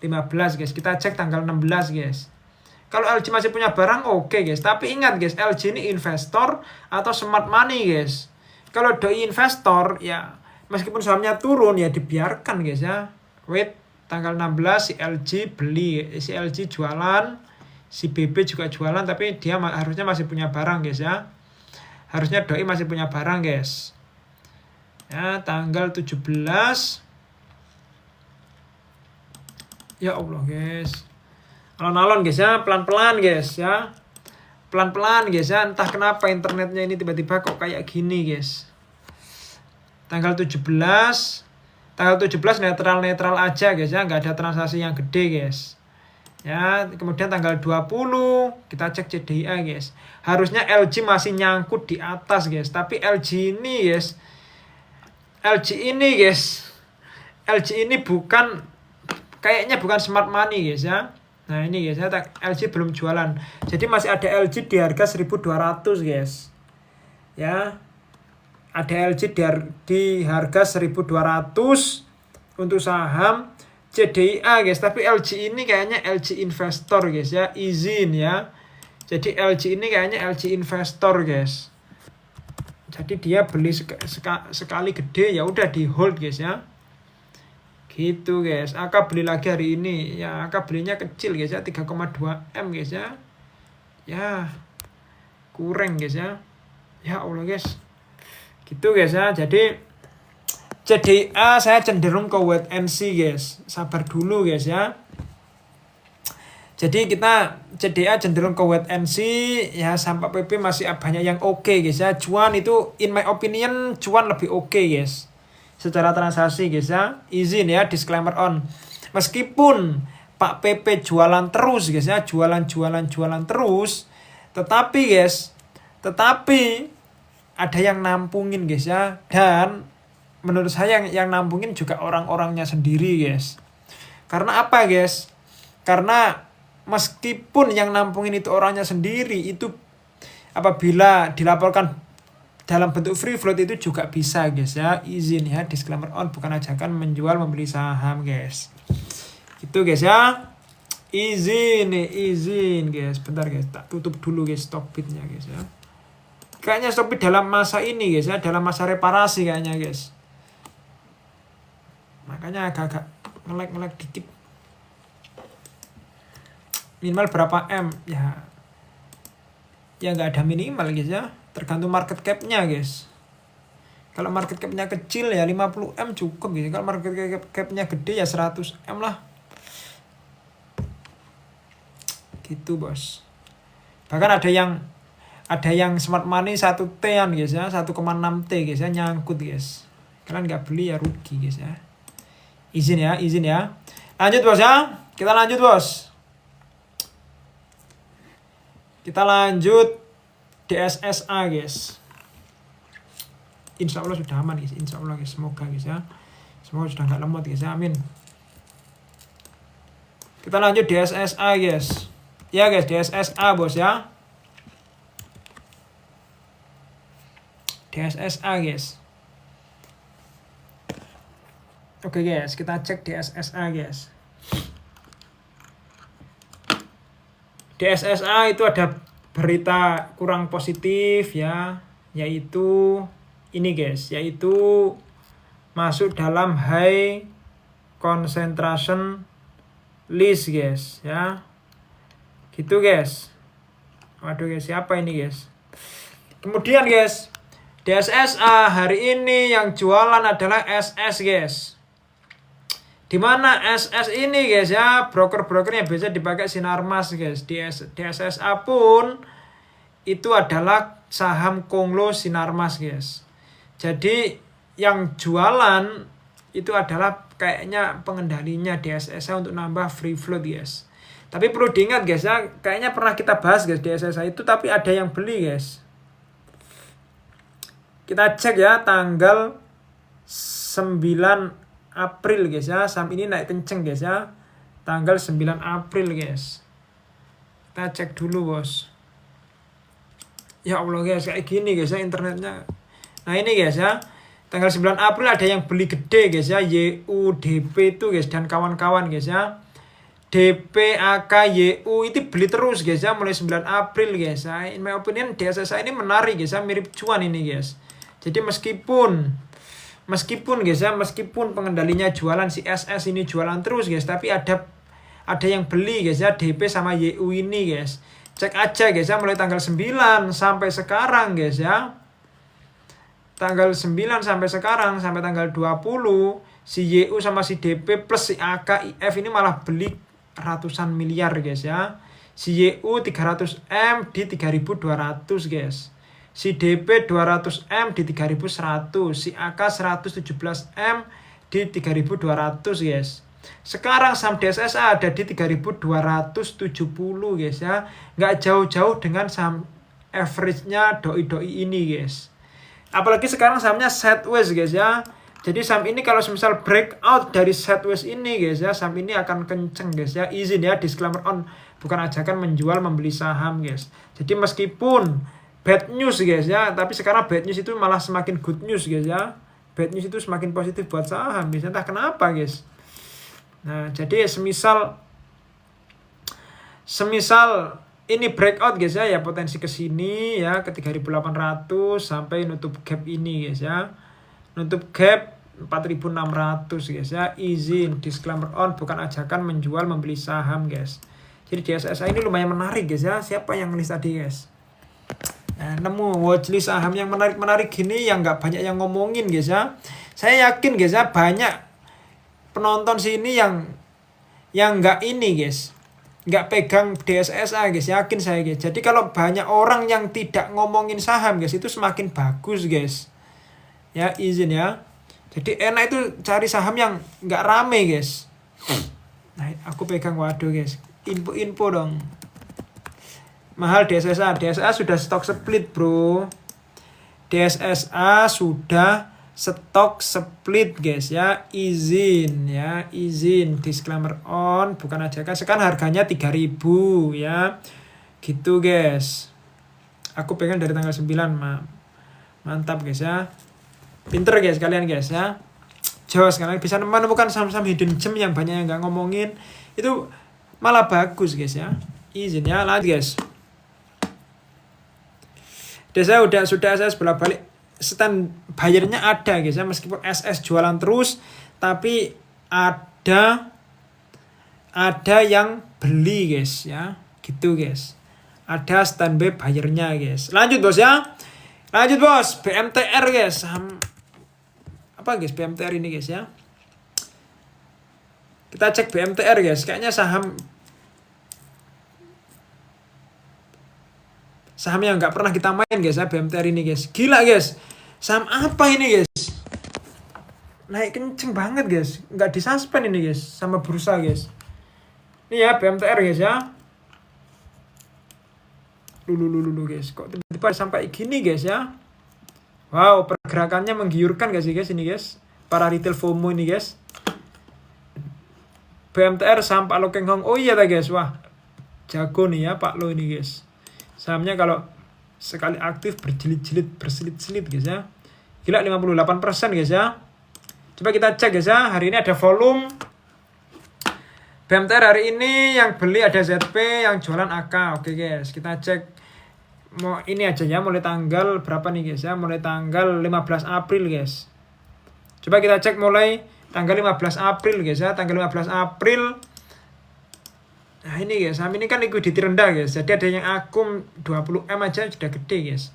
15 guys. Kita cek tanggal 16 guys. Kalau LG masih punya barang oke guys. Tapi ingat guys, LG ini investor atau smart money guys. Kalau doi investor ya meskipun sahamnya turun ya dibiarkan guys ya. Wait, tanggal 16 si LG beli, si LG jualan, si BB juga jualan tapi dia harusnya masih punya barang guys ya. Harusnya doi masih punya barang guys. Ya, tanggal 17. Ya Allah guys. Alon-alon guys ya, pelan-pelan guys ya. Pelan-pelan guys ya, entah kenapa internetnya ini tiba-tiba kok kayak gini guys. Tanggal 17 netral aja guys ya, nggak ada transaksi yang gede guys. Ya, kemudian tanggal 20 kita cek CDIA guys. Harusnya LG masih nyangkut di atas guys, tapi LG ini kayaknya bukan smart money guys ya. Nah ini guys ya, LG belum jualan. Jadi masih ada LG di harga 1200 guys. Ya. ada LG di harga 1.200 untuk saham CDIA guys, tapi LG ini kayaknya LG investor guys ya, izin ya. Jadi LG ini kayaknya LG investor guys. Jadi dia beli sekali gede ya udah di hold guys ya. Gitu guys. AK beli lagi hari ini. Ya AK belinya kecil guys ya, 3,2 M guys ya. Ya kurang guys ya. Ya Allah guys. Gitu guys ya. Jadi CDA saya cenderung ke wait and see guys. Sabar dulu guys ya. Jadi kita CDA cenderung ke wait and see ya, sampai PP masih banyak yang oke guys ya. Cuan itu in my opinion cuan lebih oke guys. Secara transaksi guys ya. Izin ya, disclaimer on. Meskipun Pak PP jualan terus guys ya, jualan terus, tetapi ada yang nampungin guys ya. Dan menurut saya yang nampungin juga orang-orangnya sendiri guys. Karena apa guys? Karena meskipun yang nampungin itu orangnya sendiri, itu apabila dilaporkan dalam bentuk free float itu juga bisa guys ya. Izin ya, disclaimer on, bukan ajakan menjual membeli saham guys. Gitu guys ya. Izin guys. Bentar guys, tak tutup dulu guys Stockbit-nya guys ya. Kayaknya Stockbit dalam masa ini guys ya, dalam masa reparasi kayaknya guys. Makanya agak-agak nge-lag dikit. Minimal berapa M ya nggak ada minimal guys ya, tergantung market cap-nya guys. Kalau market cap-nya kecil ya 50 M cukup gitu. Kalau market cap-nya gede ya 100 M lah gitu bos. Bahkan ada yang smart money 1T-an guys ya, 1,6 T guys ya, nyangkut guys. Kalian nggak beli ya rugi guys ya. Izin ya. Lanjut bos ya, kita lanjut bos. Kita lanjut DSSA guys. Insya Allah sudah aman guys. Insya Allah guys. Semoga guys ya. Semoga sudah nggak lemot guys ya. Amin. Kita lanjut DSSA guys. Ya guys, DSSA bos ya. DSSA guys. Oke guys, kita cek DSSA guys. DSSA itu ada berita kurang positif ya, yaitu ini guys, yaitu masuk dalam high concentration list guys ya. Gitu guys. Waduh guys, siapa ini guys? Kemudian guys, DSSA hari ini yang jualan adalah SS guys. Dimana SS ini guys ya, broker-brokernya biasa dipakai Sinarmas guys. DSSA pun itu adalah saham Konglo Sinarmas guys. Jadi yang jualan itu adalah kayaknya pengendalinya DSSA untuk nambah free float guys. Tapi perlu diingat guys ya, kayaknya pernah kita bahas guys DSSA itu, tapi ada yang beli guys. Kita cek ya tanggal 9 April guys ya, saham ini naik kenceng guys ya, tanggal 9 April guys. Kita cek dulu bos. Ya Allah guys, kayak gini guys ya internetnya. Nah ini guys ya, tanggal 9 April ada yang beli gede guys ya, YUDP itu guys dan kawan-kawan guys ya. DP, AK, YU itu beli terus guys ya, mulai 9 April guys ya. In my opinion DSSA ini menarik guys ya, mirip cuan ini guys. Jadi meskipun guys ya, meskipun pengendalinya jualan, si SS ini jualan terus guys, tapi ada yang beli guys ya, DP sama YU ini guys. Cek aja guys ya, mulai tanggal 9 sampai sekarang guys ya. Tanggal 9 sampai sekarang, sampai tanggal 20, si YU sama si DP plus si AK, IF ini malah beli ratusan miliar guys ya. Si YU 300M di 3.200 guys. Si DP 200M di 3.100, si AK 117M di 3.200 guys. Sekarang saham DSSA ada di 3.270 guys ya. Nggak jauh-jauh dengan saham average-nya doi-doi ini guys. Apalagi sekarang sahamnya sideways guys ya. Jadi saham ini kalau misal breakout dari sideways ini guys ya, saham ini akan kenceng guys ya. Izin ya, disclaimer on, bukan ajakan menjual membeli saham guys. Jadi meskipun bad news guys ya, tapi sekarang bad news itu malah semakin good news guys ya. Bad news itu semakin positif buat saham guys, entah kenapa guys. Nah, jadi semisal ini breakout guys ya potensi ke sini ya ke 3.800 sampai nutup gap ini guys ya. Nutup gap 4.600 guys ya. Izin disclaimer on, bukan ajakan menjual membeli saham guys. Jadi DSSA ini lumayan menarik guys ya. Siapa yang nulis tadi guys? Nah, nemu watchlist saham yang menarik gini yang nggak banyak yang ngomongin guys ya. Saya yakin guys ya banyak penonton sini yang nggak ini guys, nggak pegang DSSA guys, yakin saya guys. Jadi kalau banyak orang yang tidak ngomongin saham guys itu semakin bagus guys. Ya izin ya. Jadi enak itu cari saham yang nggak rame guys. Nah aku pegang, waduh guys, info dong. Mahal DSSA sudah stok split bro. DSSA sudah stok split guys ya. Izin ya, izin disclaimer on, bukan ajakan. Sekarang harganya 3.000 ya. Gitu guys. Aku pegang dari tanggal 9 mantap guys ya. Pinter guys kalian guys ya. Jos, kalian bisa menemukan saham-saham hidden gem yang banyak yang nggak ngomongin. Itu malah bagus guys ya. Izin ya, lanjut guys. Saya sudah SS bolak-balik, stand bayarnya ada guys ya, meskipun SS jualan terus tapi ada yang beli guys ya, gitu guys. Ada standby bayarnya guys. Lanjut bos ya. Lanjut bos, BMTR guys. Apa guys BMTR ini guys ya? Kita cek BMTR guys, kayaknya saham yang nggak pernah kita main guys ya, BMTR ini guys. Gila guys, saham apa ini guys? Naik kenceng banget guys, nggak disuspend ini guys sama bursa guys. Ini ya BMTR guys ya. Dulu guys, kok tiba-tiba sampai gini guys ya. Wow, pergerakannya menggiurkan gak sih guys ini guys. Para retail FOMO ini guys. BMTR saham Pak Lo Keng Hong. Oh iya guys, wah jago nih ya Pak Lo ini guys. Sahamnya kalau sekali aktif berjilid-jilid, berselit-selit guys ya. Gila 58% guys ya. Coba kita cek guys ya. Hari ini ada volume. BMTR hari ini yang beli ada ZP, yang jualan AK. Oke guys, kita cek. Mau ini aja ya, mulai tanggal berapa nih guys ya. Mulai tanggal 15 April guys. Coba kita cek mulai tanggal 15 April guys ya. Tanggal 15 April. Nah ini guys, saham ini kan liquidity rendah guys. Jadi ada yang akum 20M aja sudah gede guys.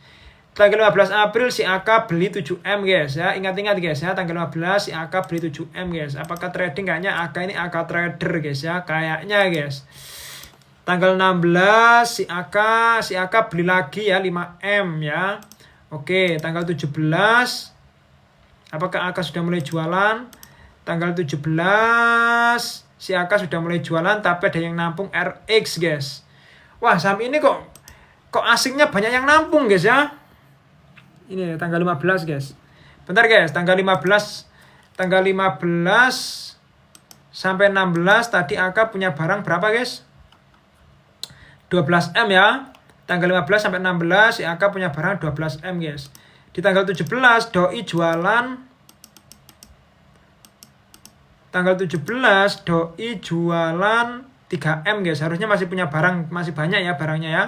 Tanggal 15 April si AK beli 7M guys ya. Ingat-ingat guys ya, tanggal 15 si AK beli 7M guys. Apakah trading? Kayaknya AK ini AK trader guys ya. Kayaknya guys. Tanggal 16 si AK beli lagi ya 5M ya. Oke, tanggal 17 apakah AK sudah mulai jualan? Tanggal 17 si AK sudah mulai jualan tapi ada yang nampung RX guys. Wah, saham ini kok asingnya banyak yang nampung guys ya. Ini tanggal 15 guys. Bentar guys, tanggal 15 sampai 16 tadi AK punya barang berapa guys? 12M ya. Tanggal 15 sampai 16 si AK punya barang 12M guys. Di tanggal 17 doi jualan. Tanggal 17 doi jualan 3M guys. Harusnya masih punya barang, masih banyak ya barangnya ya.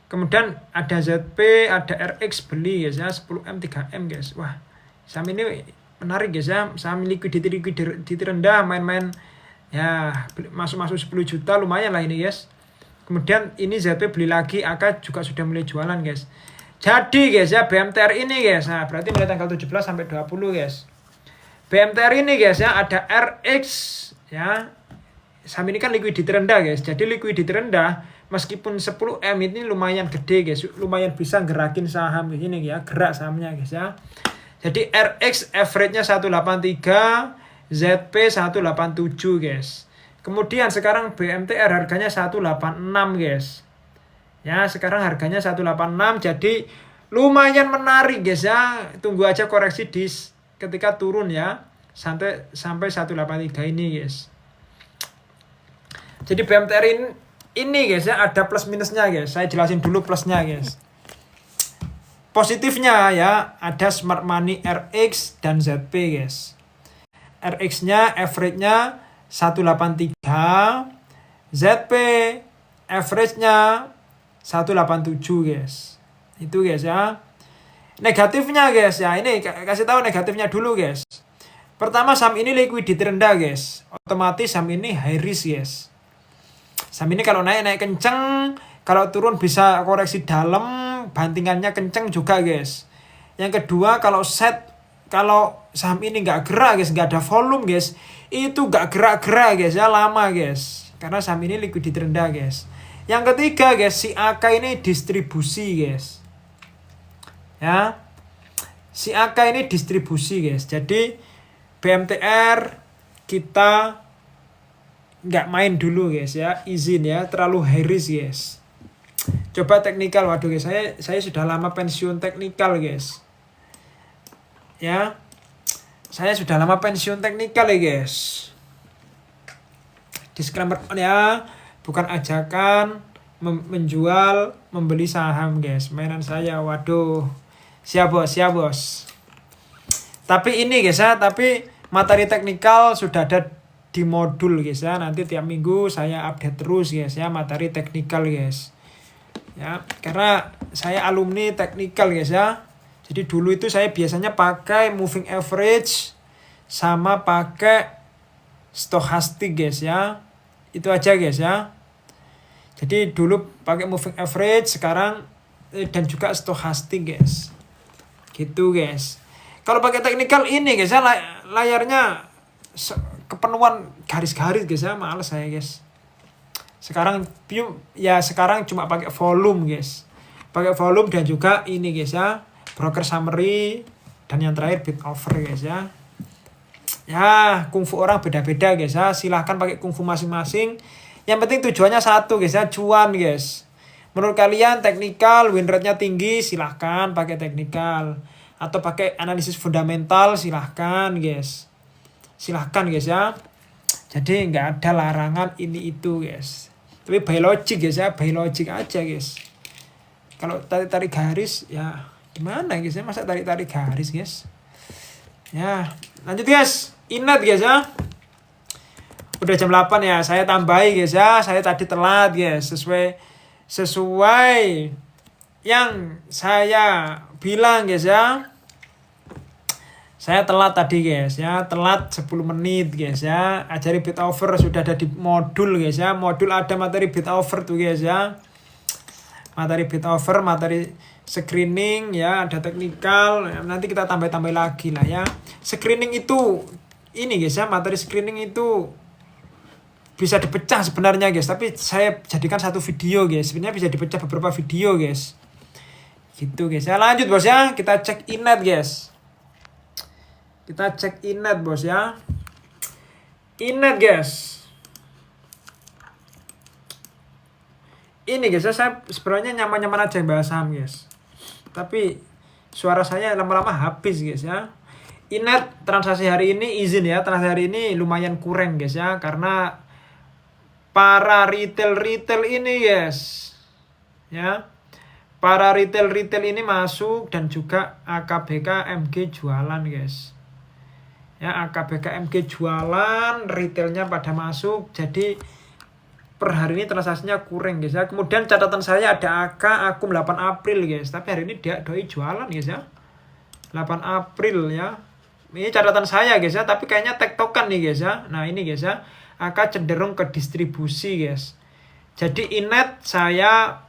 Kemudian ada ZP, ada RX beli guys ya, 10M 3M guys. Wah, saham ini menarik guys ya. Saham liquidity rendah, main-main ya masuk 10 juta lumayan lah ini guys. Kemudian ini ZP beli lagi, AK juga sudah mulai jualan guys. Jadi guys ya BMTR ini guys. Nah, berarti mulai tanggal 17 sampai 20 guys. BMTR ini guys ya ada RX ya. Saham ini kan liquidity rendah guys. Jadi liquidity rendah meskipun 10M ini lumayan gede guys. Lumayan bisa gerakin saham ini ya, gerak sahamnya guys ya. Jadi RX average-nya 183, ZP 187 guys. Kemudian sekarang BMTR harganya 186 guys. Ya, sekarang harganya 186 jadi lumayan menarik guys ya. Tunggu aja koreksi di ketika turun ya. Sampai 183 ini guys. Jadi BMTR ini guys ya ada plus minusnya guys. Saya jelasin dulu plusnya guys. Positifnya ya, ada smart money RX dan ZP guys. RX-nya average-nya 183, ZP average-nya 187 guys. Itu guys ya. Negatifnya guys ya, ini kasih tahu negatifnya dulu guys. Pertama, saham ini liquidity rendah guys. Otomatis saham ini high risk guys. Saham ini kalau naik kenceng, kalau turun bisa koreksi dalam, bantingannya kenceng juga guys. Yang kedua, kalau saham ini nggak gerak guys, nggak ada volume guys, itu nggak gerak-gerak guys ya, lama guys. Karena saham ini liquidity rendah guys. Yang ketiga guys, si AK ini distribusi guys. Ya, si AK ini distribusi guys. Jadi BMTR kita nggak main dulu guys ya, izin ya, terlalu high risk guys. Coba teknikal, waduh guys, saya sudah lama pensiun teknikal guys. Ya, saya sudah lama pensiun teknikal ya guys. Disclaimer ya, bukan ajakan menjual membeli saham guys. Mainan saya, waduh. Siap bos. Tapi ini guys ya, tapi materi teknikal sudah ada di modul guys ya. Nanti tiap minggu saya update terus guys ya, materi teknikal guys. Ya, karena saya alumni teknikal guys ya. Jadi dulu itu saya biasanya pakai moving average sama pakai stochastic guys ya. Itu aja guys ya. Jadi dulu pakai moving average, sekarang dan juga stochastic guys. Gitu guys. Kalau pakai teknikal ini guys ya, layarnya kepenuhan garis-garis guys ya, males saya guys. Sekarang cuma pakai volume guys. Pakai volume dan juga ini guys ya, broker summary, dan yang terakhir bid offer guys ya. Ya, kungfu orang beda-beda guys ya. Silahkan pakai kungfu masing-masing. Yang penting tujuannya satu guys ya, cuan guys. Menurut kalian teknikal win rate-nya tinggi, silahkan pakai teknikal. Atau pakai analisis fundamental, silahkan guys. Silahkan guys ya. Jadi nggak ada larangan ini itu guys. Tapi by logic guys ya, by logic aja guys. Kalau tarik garis ya gimana guys ya, masa tarik garis guys. Ya, lanjut guys. Ingat guys ya. Udah jam 8 ya, saya tambahi guys ya. Saya tadi telat guys, sesuai yang saya bilang guys ya. Saya telat tadi guys ya, telat 10 menit guys ya. Ajari bid offer sudah ada di modul guys ya. Modul ada materi bid offer tuh guys ya. Materi bid offer, materi screening ya, ada teknikal. Nanti kita tambah-tambah lagi lah ya. Screening itu ini guys ya, materi screening itu bisa dipecah sebenarnya guys, tapi saya jadikan satu video guys. Sebenarnya bisa dipecah beberapa video guys. Gitu guys ya. Lanjut bos ya, kita cek inat guys. Kita cek inat bos ya. Inat guys. Ini guys ya, saya sebenarnya nyaman-nyaman aja bahas saham guys. Tapi suara saya lama-lama habis guys ya. Inat transaksi hari ini izin ya, transaksi hari ini lumayan kurang guys ya, karena para retail ini guys ya, para retail ini masuk, dan juga AKBK MG jualan guys ya. AKBK MG jualan, retailnya pada masuk, jadi per hari ini transaksinya kurang guys ya. Kemudian catatan saya ada akum 8 April guys, tapi hari ini dia doi jualan guys ya, 8 April ya. Ini catatan saya guys ya, tapi kayaknya tektokan nih guys ya. Nah ini guys ya, AK cenderung ke distribusi guys. Jadi inet saya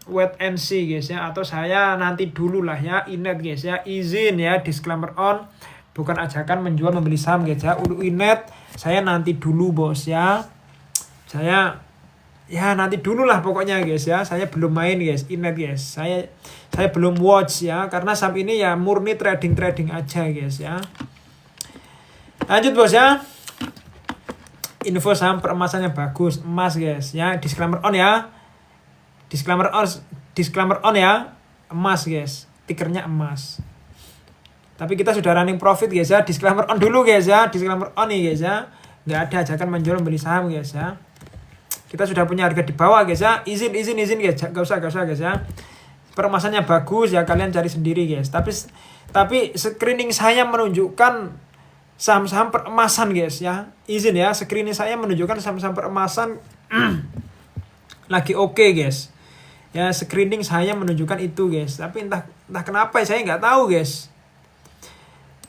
wait and see guys ya, atau saya nanti dulu lah ya inet guys ya. Izin ya, disclaimer on, bukan ajakan menjual membeli saham guys ya. Untuk inet saya nanti dulu bos ya. Saya ya nanti dulu lah pokoknya guys ya. Saya belum main guys inet guys. Saya belum watch ya, karena saham ini ya murni trading aja guys ya. Lanjut bos ya. Info saham peremasannya bagus, emas guys ya. Disclaimer on ya. Disclaimer on ya. Emas guys, tikernya emas. Tapi kita sudah running profit guys ya. Disclaimer on dulu guys ya. Disclaimer on nih guys ya. Nggak ada ajakan menjual beli saham guys ya. Kita sudah punya harga di bawah guys ya. Izin guys. Gak usah guys ya. peremasannya bagus ya kalian cari sendiri guys. Tapi screening saya menunjukkan saham-saham peremasan guys ya. Izin ya, screening saya menunjukkan saham-saham peremasan lagi oke guys. Ya screening saya menunjukkan itu guys. Tapi entah kenapa saya nggak tahu guys.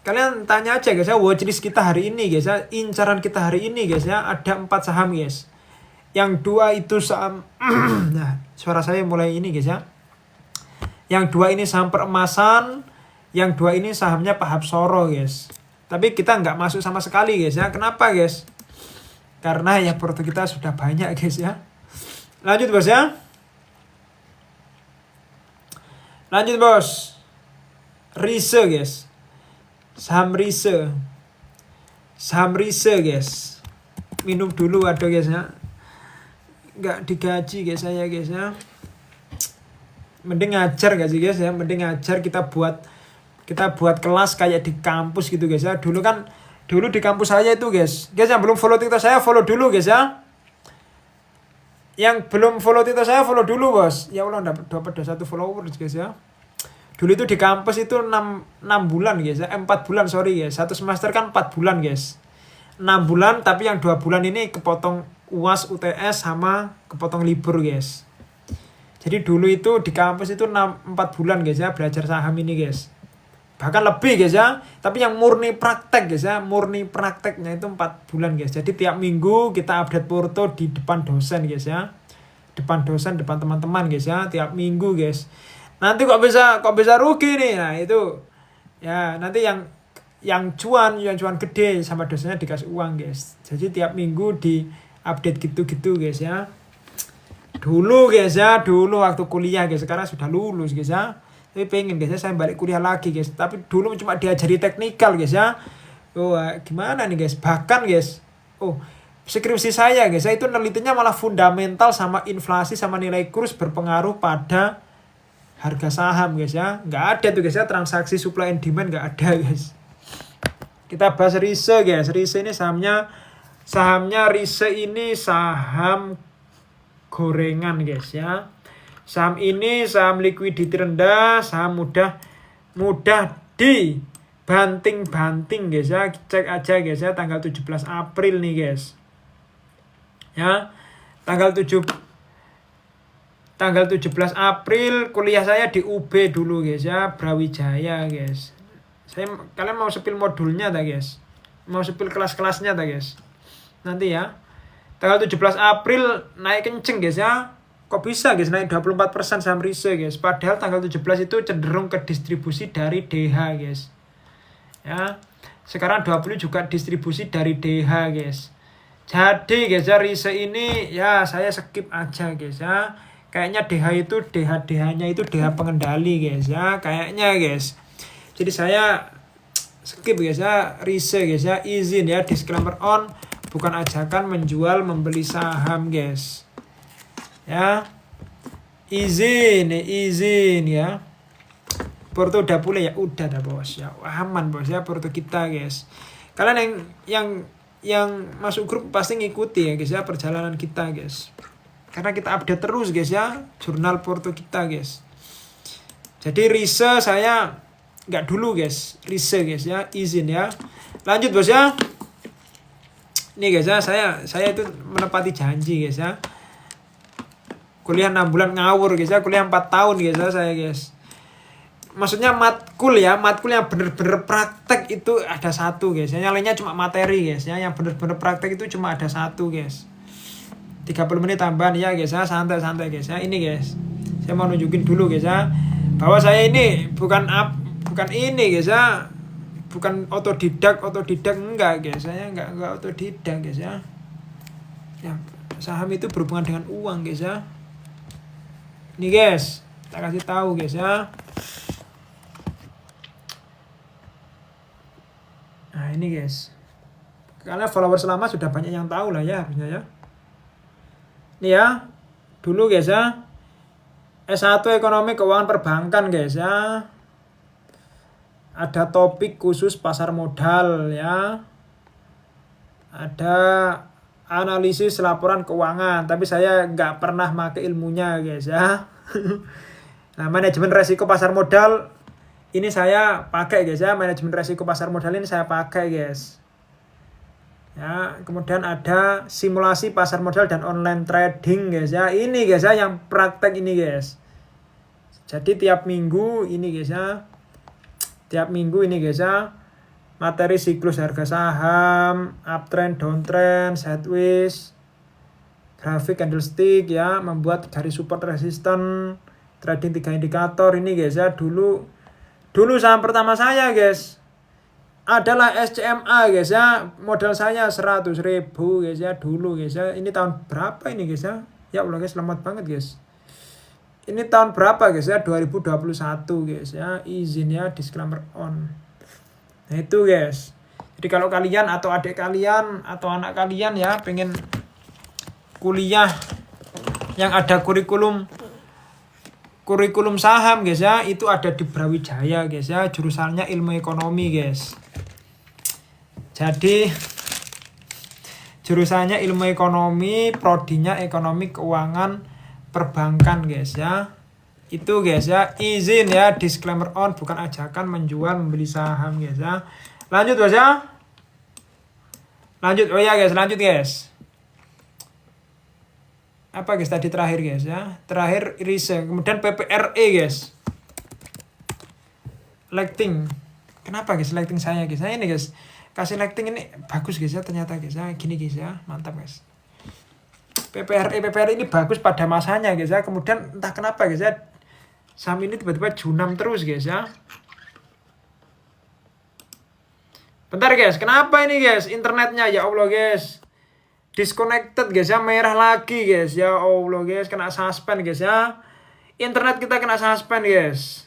Kalian tanya aja guys ya, watchlist kita hari ini guys ya, incaran kita hari ini guys ya, ada 4 saham guys. Yang 2 itu saham nah, suara saya mulai ini guys ya. Yang 2 ini saham peremasan, yang 2 ini sahamnya Pak Hapsoro guys. Tapi kita nggak masuk sama sekali guys ya. Kenapa guys? Karena ya porto kita sudah banyak guys ya. Lanjut bos ya. Lanjut bos. Rise guys. Saham Rise guys. Minum dulu waduh guys ya. Nggak digaji guys saya guys ya. Mending ngajar gak sih guys ya. Mending ngajar kita buat kelas kayak di kampus gitu guys ya. Dulu di kampus saya itu guys. Guys yang belum follow TikTok saya follow dulu guys ya. Yang belum follow TikTok saya follow dulu bos. Ya Allah dapat 21 followers guys ya. Dulu itu di kampus itu 6 bulan guys ya. 4 bulan sorry guys. 1 semester kan 4 bulan guys. 6 bulan tapi yang 2 bulan ini kepotong UAS, UTS sama kepotong libur guys. Jadi dulu itu di kampus itu 4 bulan guys ya belajar saham ini guys. Bahkan lebih guys ya. Tapi yang murni praktek guys ya. Murni prakteknya itu 4 bulan guys. Jadi tiap minggu kita update porto di depan dosen guys ya. Depan dosen, depan teman-teman guys ya. Tiap minggu guys. Nanti kok bisa rugi nih. Nah itu ya nanti yang cuan gede sama dosennya dikasih uang guys. Jadi tiap minggu di update gitu-gitu guys ya. Dulu guys ya, dulu waktu kuliah guys, sekarang sudah lulus guys ya. Tapi pengen guys ya saya balik kuliah lagi guys. Tapi dulu cuma diajari teknikal guys ya. Oh gimana nih guys? Bahkan guys, skripsi saya guys, itu nelitinya malah fundamental sama inflasi sama nilai kurs berpengaruh pada harga saham guys ya. Nggak ada tuh guys ya transaksi supply and demand, nggak ada guys. Kita bahas Rise guys. Rise ini sahamnya Rise ini saham gorengan guys ya. Saham ini saham liquidity rendah, saham mudah dibanting-banting guys ya. Cek aja guys ya tanggal 17 April nih guys. Ya. Tanggal 17 April kuliah saya di UB dulu guys ya, Brawijaya guys. Kalian mau sepil modulnya tak guys? Mau sepil kelas-kelasnya tak guys? Nanti ya. Tanggal 17 April naik kenceng guys ya. Kok bisa guys naik 24% saham Rise guys? Padahal tanggal 17 itu cenderung ke distribusi dari DH guys. Ya. Sekarang 20 juga distribusi dari DH guys. Jadi guys ya Rise ini ya saya skip aja guys ya. Kayaknya DH-nya itu DH pengendali guys ya. Kayaknya guys. Jadi saya skip guys ya. Rise guys ya. Izin ya. Disclaimer on. Bukan ajakan menjual membeli saham guys. Ya. Izin ya. Porto udah pulih ya. Udah dah bos ya. Aman bos ya porto kita guys. Kalian yang masuk grup pasti ngikuti ya guys ya perjalanan kita guys. Karena kita update terus guys ya jurnal porto kita guys. Jadi Rise saya nggak dulu guys. Rise guys ya, izin ya. Lanjut bos ya. Nih guys ya, saya itu menepati janji guys ya. Kuliah 6 bulan ngawur guys ya, kuliah 4 tahun guys ya saya guys. Maksudnya matkul yang bener-bener praktek itu ada 1 guys. Yang lainnya cuma materi guys ya. Yang bener-bener praktek itu cuma ada 1 guys. 30 menit tambahan ya guys ya, santai-santai guys ya. Ini guys, saya mau nunjukin dulu guys ya, bahwa saya ini bukan ini guys ya, bukan otodidak enggak guys, saya enggak otodidak guys ya. Ya saham itu berhubungan dengan uang guys ya. Ini guys, tak kasih tahu guys ya. Nah ini guys, karena followers lama sudah banyak yang tahu lah ya harusnya ya. Nih ya, dulu guys ya, S1 ekonomi keuangan perbankan guys ya. Ada topik khusus pasar modal ya. Ada analisis laporan keuangan, tapi saya nggak pernah pakai ilmunya guys ya. Nah, manajemen resiko pasar modal ini saya pakai guys ya. Manajemen resiko pasar modal ini saya pakai guys. Ya, kemudian ada simulasi pasar modal dan online trading guys ya. Ini guys ya yang praktek ini guys. Jadi tiap minggu ini guys ya. Tiap minggu ini guys ya. Materi siklus harga saham, uptrend, downtrend, sideways, grafik candlestick ya, membuat garis support resisten, trading 3 indikator ini guys ya. Dulu saham pertama saya guys adalah SCMA guys ya, modal saya 100.000 guys ya dulu guys ya. Ini tahun berapa ini guys ya? Ya Allah guys, selamat banget guys. Ini tahun berapa guys ya? 2021 guys ya. Izin ya, disclaimer on. Nah itu guys. Jadi kalau kalian atau adik kalian atau anak kalian ya pengen kuliah yang ada kurikulum saham guys ya, itu ada di Brawijaya guys ya, jurusannya ilmu ekonomi guys. Jadi jurusannya ilmu ekonomi, prodinya ekonomi keuangan perbankan guys ya. Itu guys ya, izin ya, disclaimer on, bukan ajakan menjual membeli saham guys ya. Lanjut guys ya. Lanjut, oh ya guys, lanjut guys. Apa guys tadi terakhir guys ya? Terakhir riset, kemudian PPRE guys. Lighting. Kenapa guys lighting saya guys? Nah ini guys, kasih lighting ini bagus guys ya ternyata guys ya. Gini guys ya, mantap guys. PPRE ini bagus pada masanya guys ya. Kemudian entah kenapa guys ya, saham ini tiba-tiba junam terus guys ya. Bentar guys, kenapa ini guys? Internetnya ya Allah guys. Disconnected guys ya, merah lagi guys. Ya Allah guys, kena suspend guys ya. Internet kita kena suspend guys.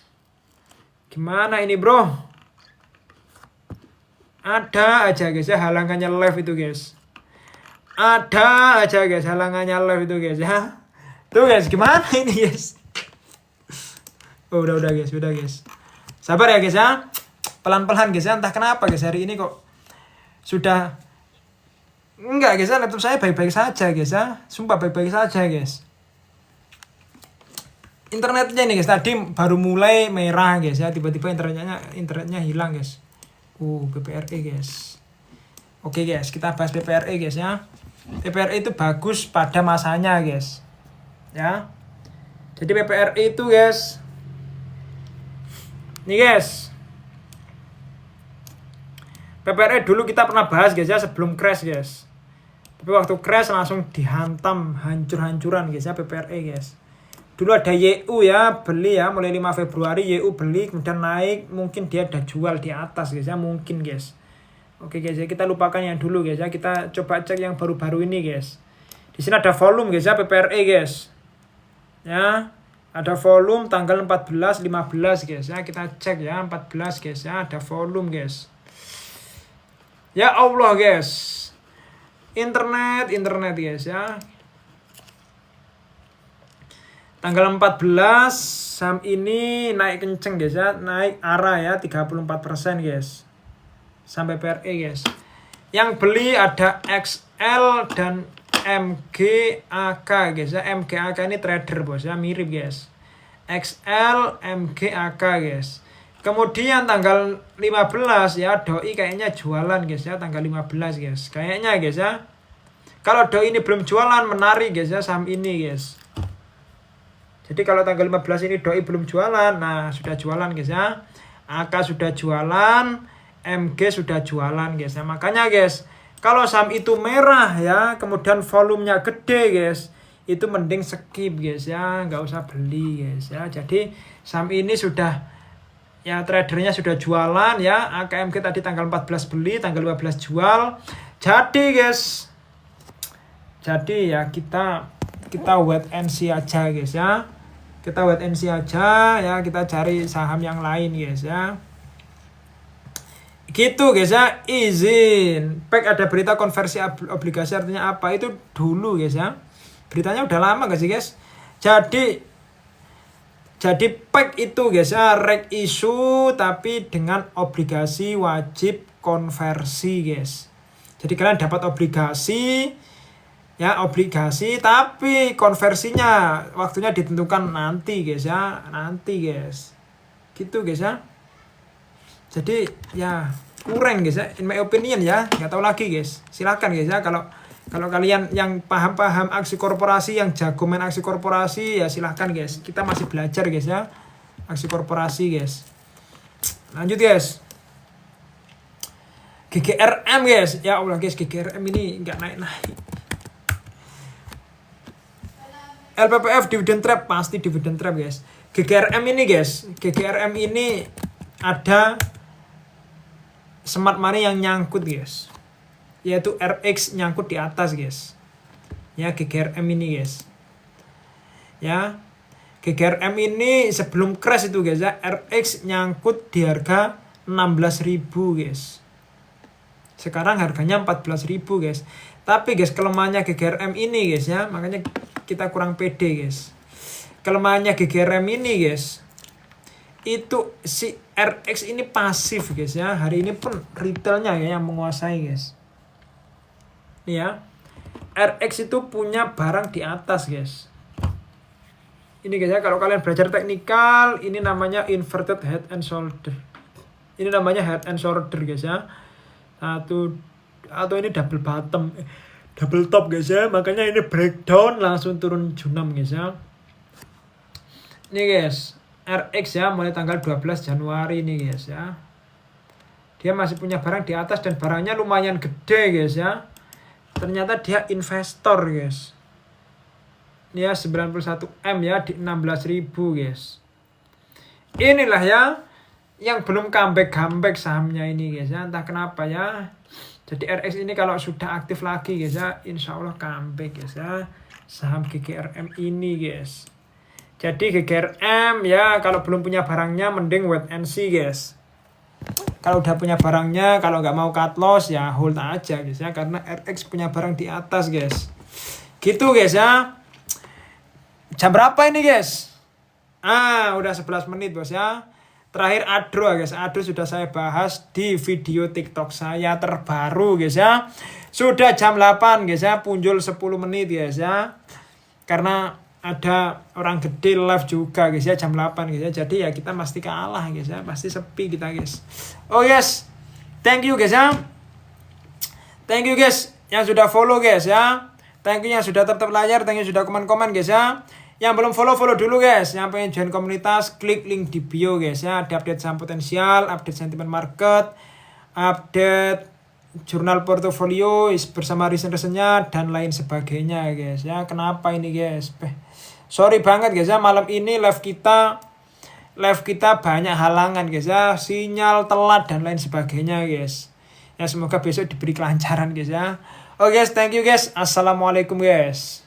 Gimana ini bro? Ada aja guys ya halangannya live itu guys. Ada aja guys halangannya live itu guys ya. Tuh guys, gimana ini guys? Oh udah guys, udah guys. Sabar ya guys ya. Pelan-pelan guys ya, entah kenapa guys hari ini kok sudah enggak guys ya, laptop saya baik-baik saja guys ya. Sumpah baik-baik saja guys. Internetnya ini guys tadi baru mulai merah guys ya, tiba-tiba internetnya hilang guys. PPRE guys. Oke guys, kita bahas PPRE guys ya. PPRE itu bagus pada masanya guys. Ya. Jadi PPRE itu guys. Nih guys. PPRE dulu kita pernah bahas guys ya sebelum crash guys. Tapi waktu crash langsung dihantam hancur-hancuran guys ya PPRE guys. Dulu ada YU ya, beli ya mulai 5 Februari YU beli, kemudian naik, mungkin dia ada jual di atas guys ya, mungkin guys. Oke guys ya, kita lupakan yang dulu guys ya, kita coba cek yang baru-baru ini guys. Di sini ada volume guys ya PPRE guys. Ya, ada volume tanggal 14 15 guys ya, kita cek ya 14 guys ya, ada volume guys. Ya Allah guys. Internet guys ya. Tanggal 14 saham ini naik kenceng guys ya, naik arah ya 34% guys. Sampai PRE guys. Yang beli ada XL dan MGAK guys ya. MGAK ini trader bos ya, mirip guys. XL MGAK guys. Kemudian tanggal 15 ya, doi kayaknya jualan guys ya, tanggal 15 guys. Kayaknya guys ya. Kalau doi ini belum jualan, menarik guys ya saham ini guys. Jadi kalau tanggal 15 ini doi belum jualan, nah sudah jualan guys ya. AK sudah jualan, MG sudah jualan guys ya. Makanya guys, kalau saham itu merah ya, kemudian volumenya gede guys, itu mending skip guys ya, nggak usah beli guys ya. Jadi saham ini sudah ya, tradernya sudah jualan ya. AKMG tadi tanggal 14 beli, tanggal 15 jual. Jadi guys, jadi ya kita wait and see aja guys ya. Kita wait and see aja ya, kita cari saham yang lain guys ya. Gitu guys ya, izin. Pack ada berita konversi obligasi artinya apa? Itu dulu guys ya. Beritanya udah lama gak sih guys? Jadi pack itu guys ya, reg issue tapi dengan obligasi wajib konversi guys. Jadi kalian dapat obligasi ya obligasi, tapi konversinya waktunya ditentukan nanti guys ya, nanti guys, gitu guys ya. Jadi ya kurang guys ya, in my opinion ya, nggak tahu lagi guys. Silakan guys ya, kalau kalian yang paham aksi korporasi, yang jago main aksi korporasi ya silahkan guys. Kita masih belajar guys ya, aksi korporasi guys. Lanjut guys. GGRM guys, ya Allah guys, GGRM ini nggak naik-naik. LPPF dividend trap, pasti dividend trap guys. GGRM ini guys, GGRM ini ada smart money yang nyangkut guys, yaitu RX nyangkut di atas guys. Ya GGRM ini guys. Ya GGRM ini sebelum crash itu guys ya, RX nyangkut di harga 16.000 guys. Sekarang harganya 14.000 guys. Tapi guys kelemahannya GGRM ini guys ya, makanya kita kurang pede guys. Kelemahannya GGRM ini guys, itu si RX ini pasif guys ya. Hari ini pun retailnya ya yang menguasai guys. Nih ya, RX itu punya barang di atas guys. Ini guys ya, kalau kalian belajar teknikal, ini namanya inverted head and shoulder. Ini namanya head and shoulder guys ya. Atau ini double bottom, double top guys ya. Makanya ini breakdown langsung turun junam guys ya. Ini guys, RX ya mulai tanggal 12 Januari ini guys ya. Dia masih punya barang di atas dan barangnya lumayan gede guys ya. Ternyata dia investor guys. Ini ya 91M ya di 16.000 guys. Inilah ya yang belum comeback sahamnya ini guys ya, entah kenapa ya. Jadi RX ini kalau sudah aktif lagi guys ya, insya Allah comeback guys ya, saham GGRM ini guys. Jadi GGRM ya kalau belum punya barangnya mending wait and see guys. Kalau udah punya barangnya, kalau nggak mau cut loss ya hold aja guys ya, karena RX punya barang di atas guys. Gitu guys ya. Jam berapa ini guys? Udah 11 menit bos ya. Terakhir Adro guys, Adro sudah saya bahas di video TikTok saya terbaru guys ya. Sudah jam 8 guys ya, punjul 10 menit guys ya. Karena ada orang gede live juga guys ya jam 8 guys ya. Jadi ya kita pasti kalah guys ya, pasti sepi kita guys. Oh yes, thank you guys ya. Thank you guys yang sudah follow guys ya. Thank you yang sudah tetap layar, thank you sudah komen-komen guys ya. Yang belum follow dulu guys. Yang pengen join komunitas, klik link di bio guys ya. Ada update saham potensial, update sentimen market, update jurnal portofolio bersama recent-recentnya dan lain sebagainya guys ya. Kenapa ini guys? Sorry banget guys ya, malam ini live kita banyak halangan guys ya. Sinyal telat dan lain sebagainya guys. Ya semoga besok diberi kelancaran guys ya. Oke guys, thank you guys. Assalamualaikum guys.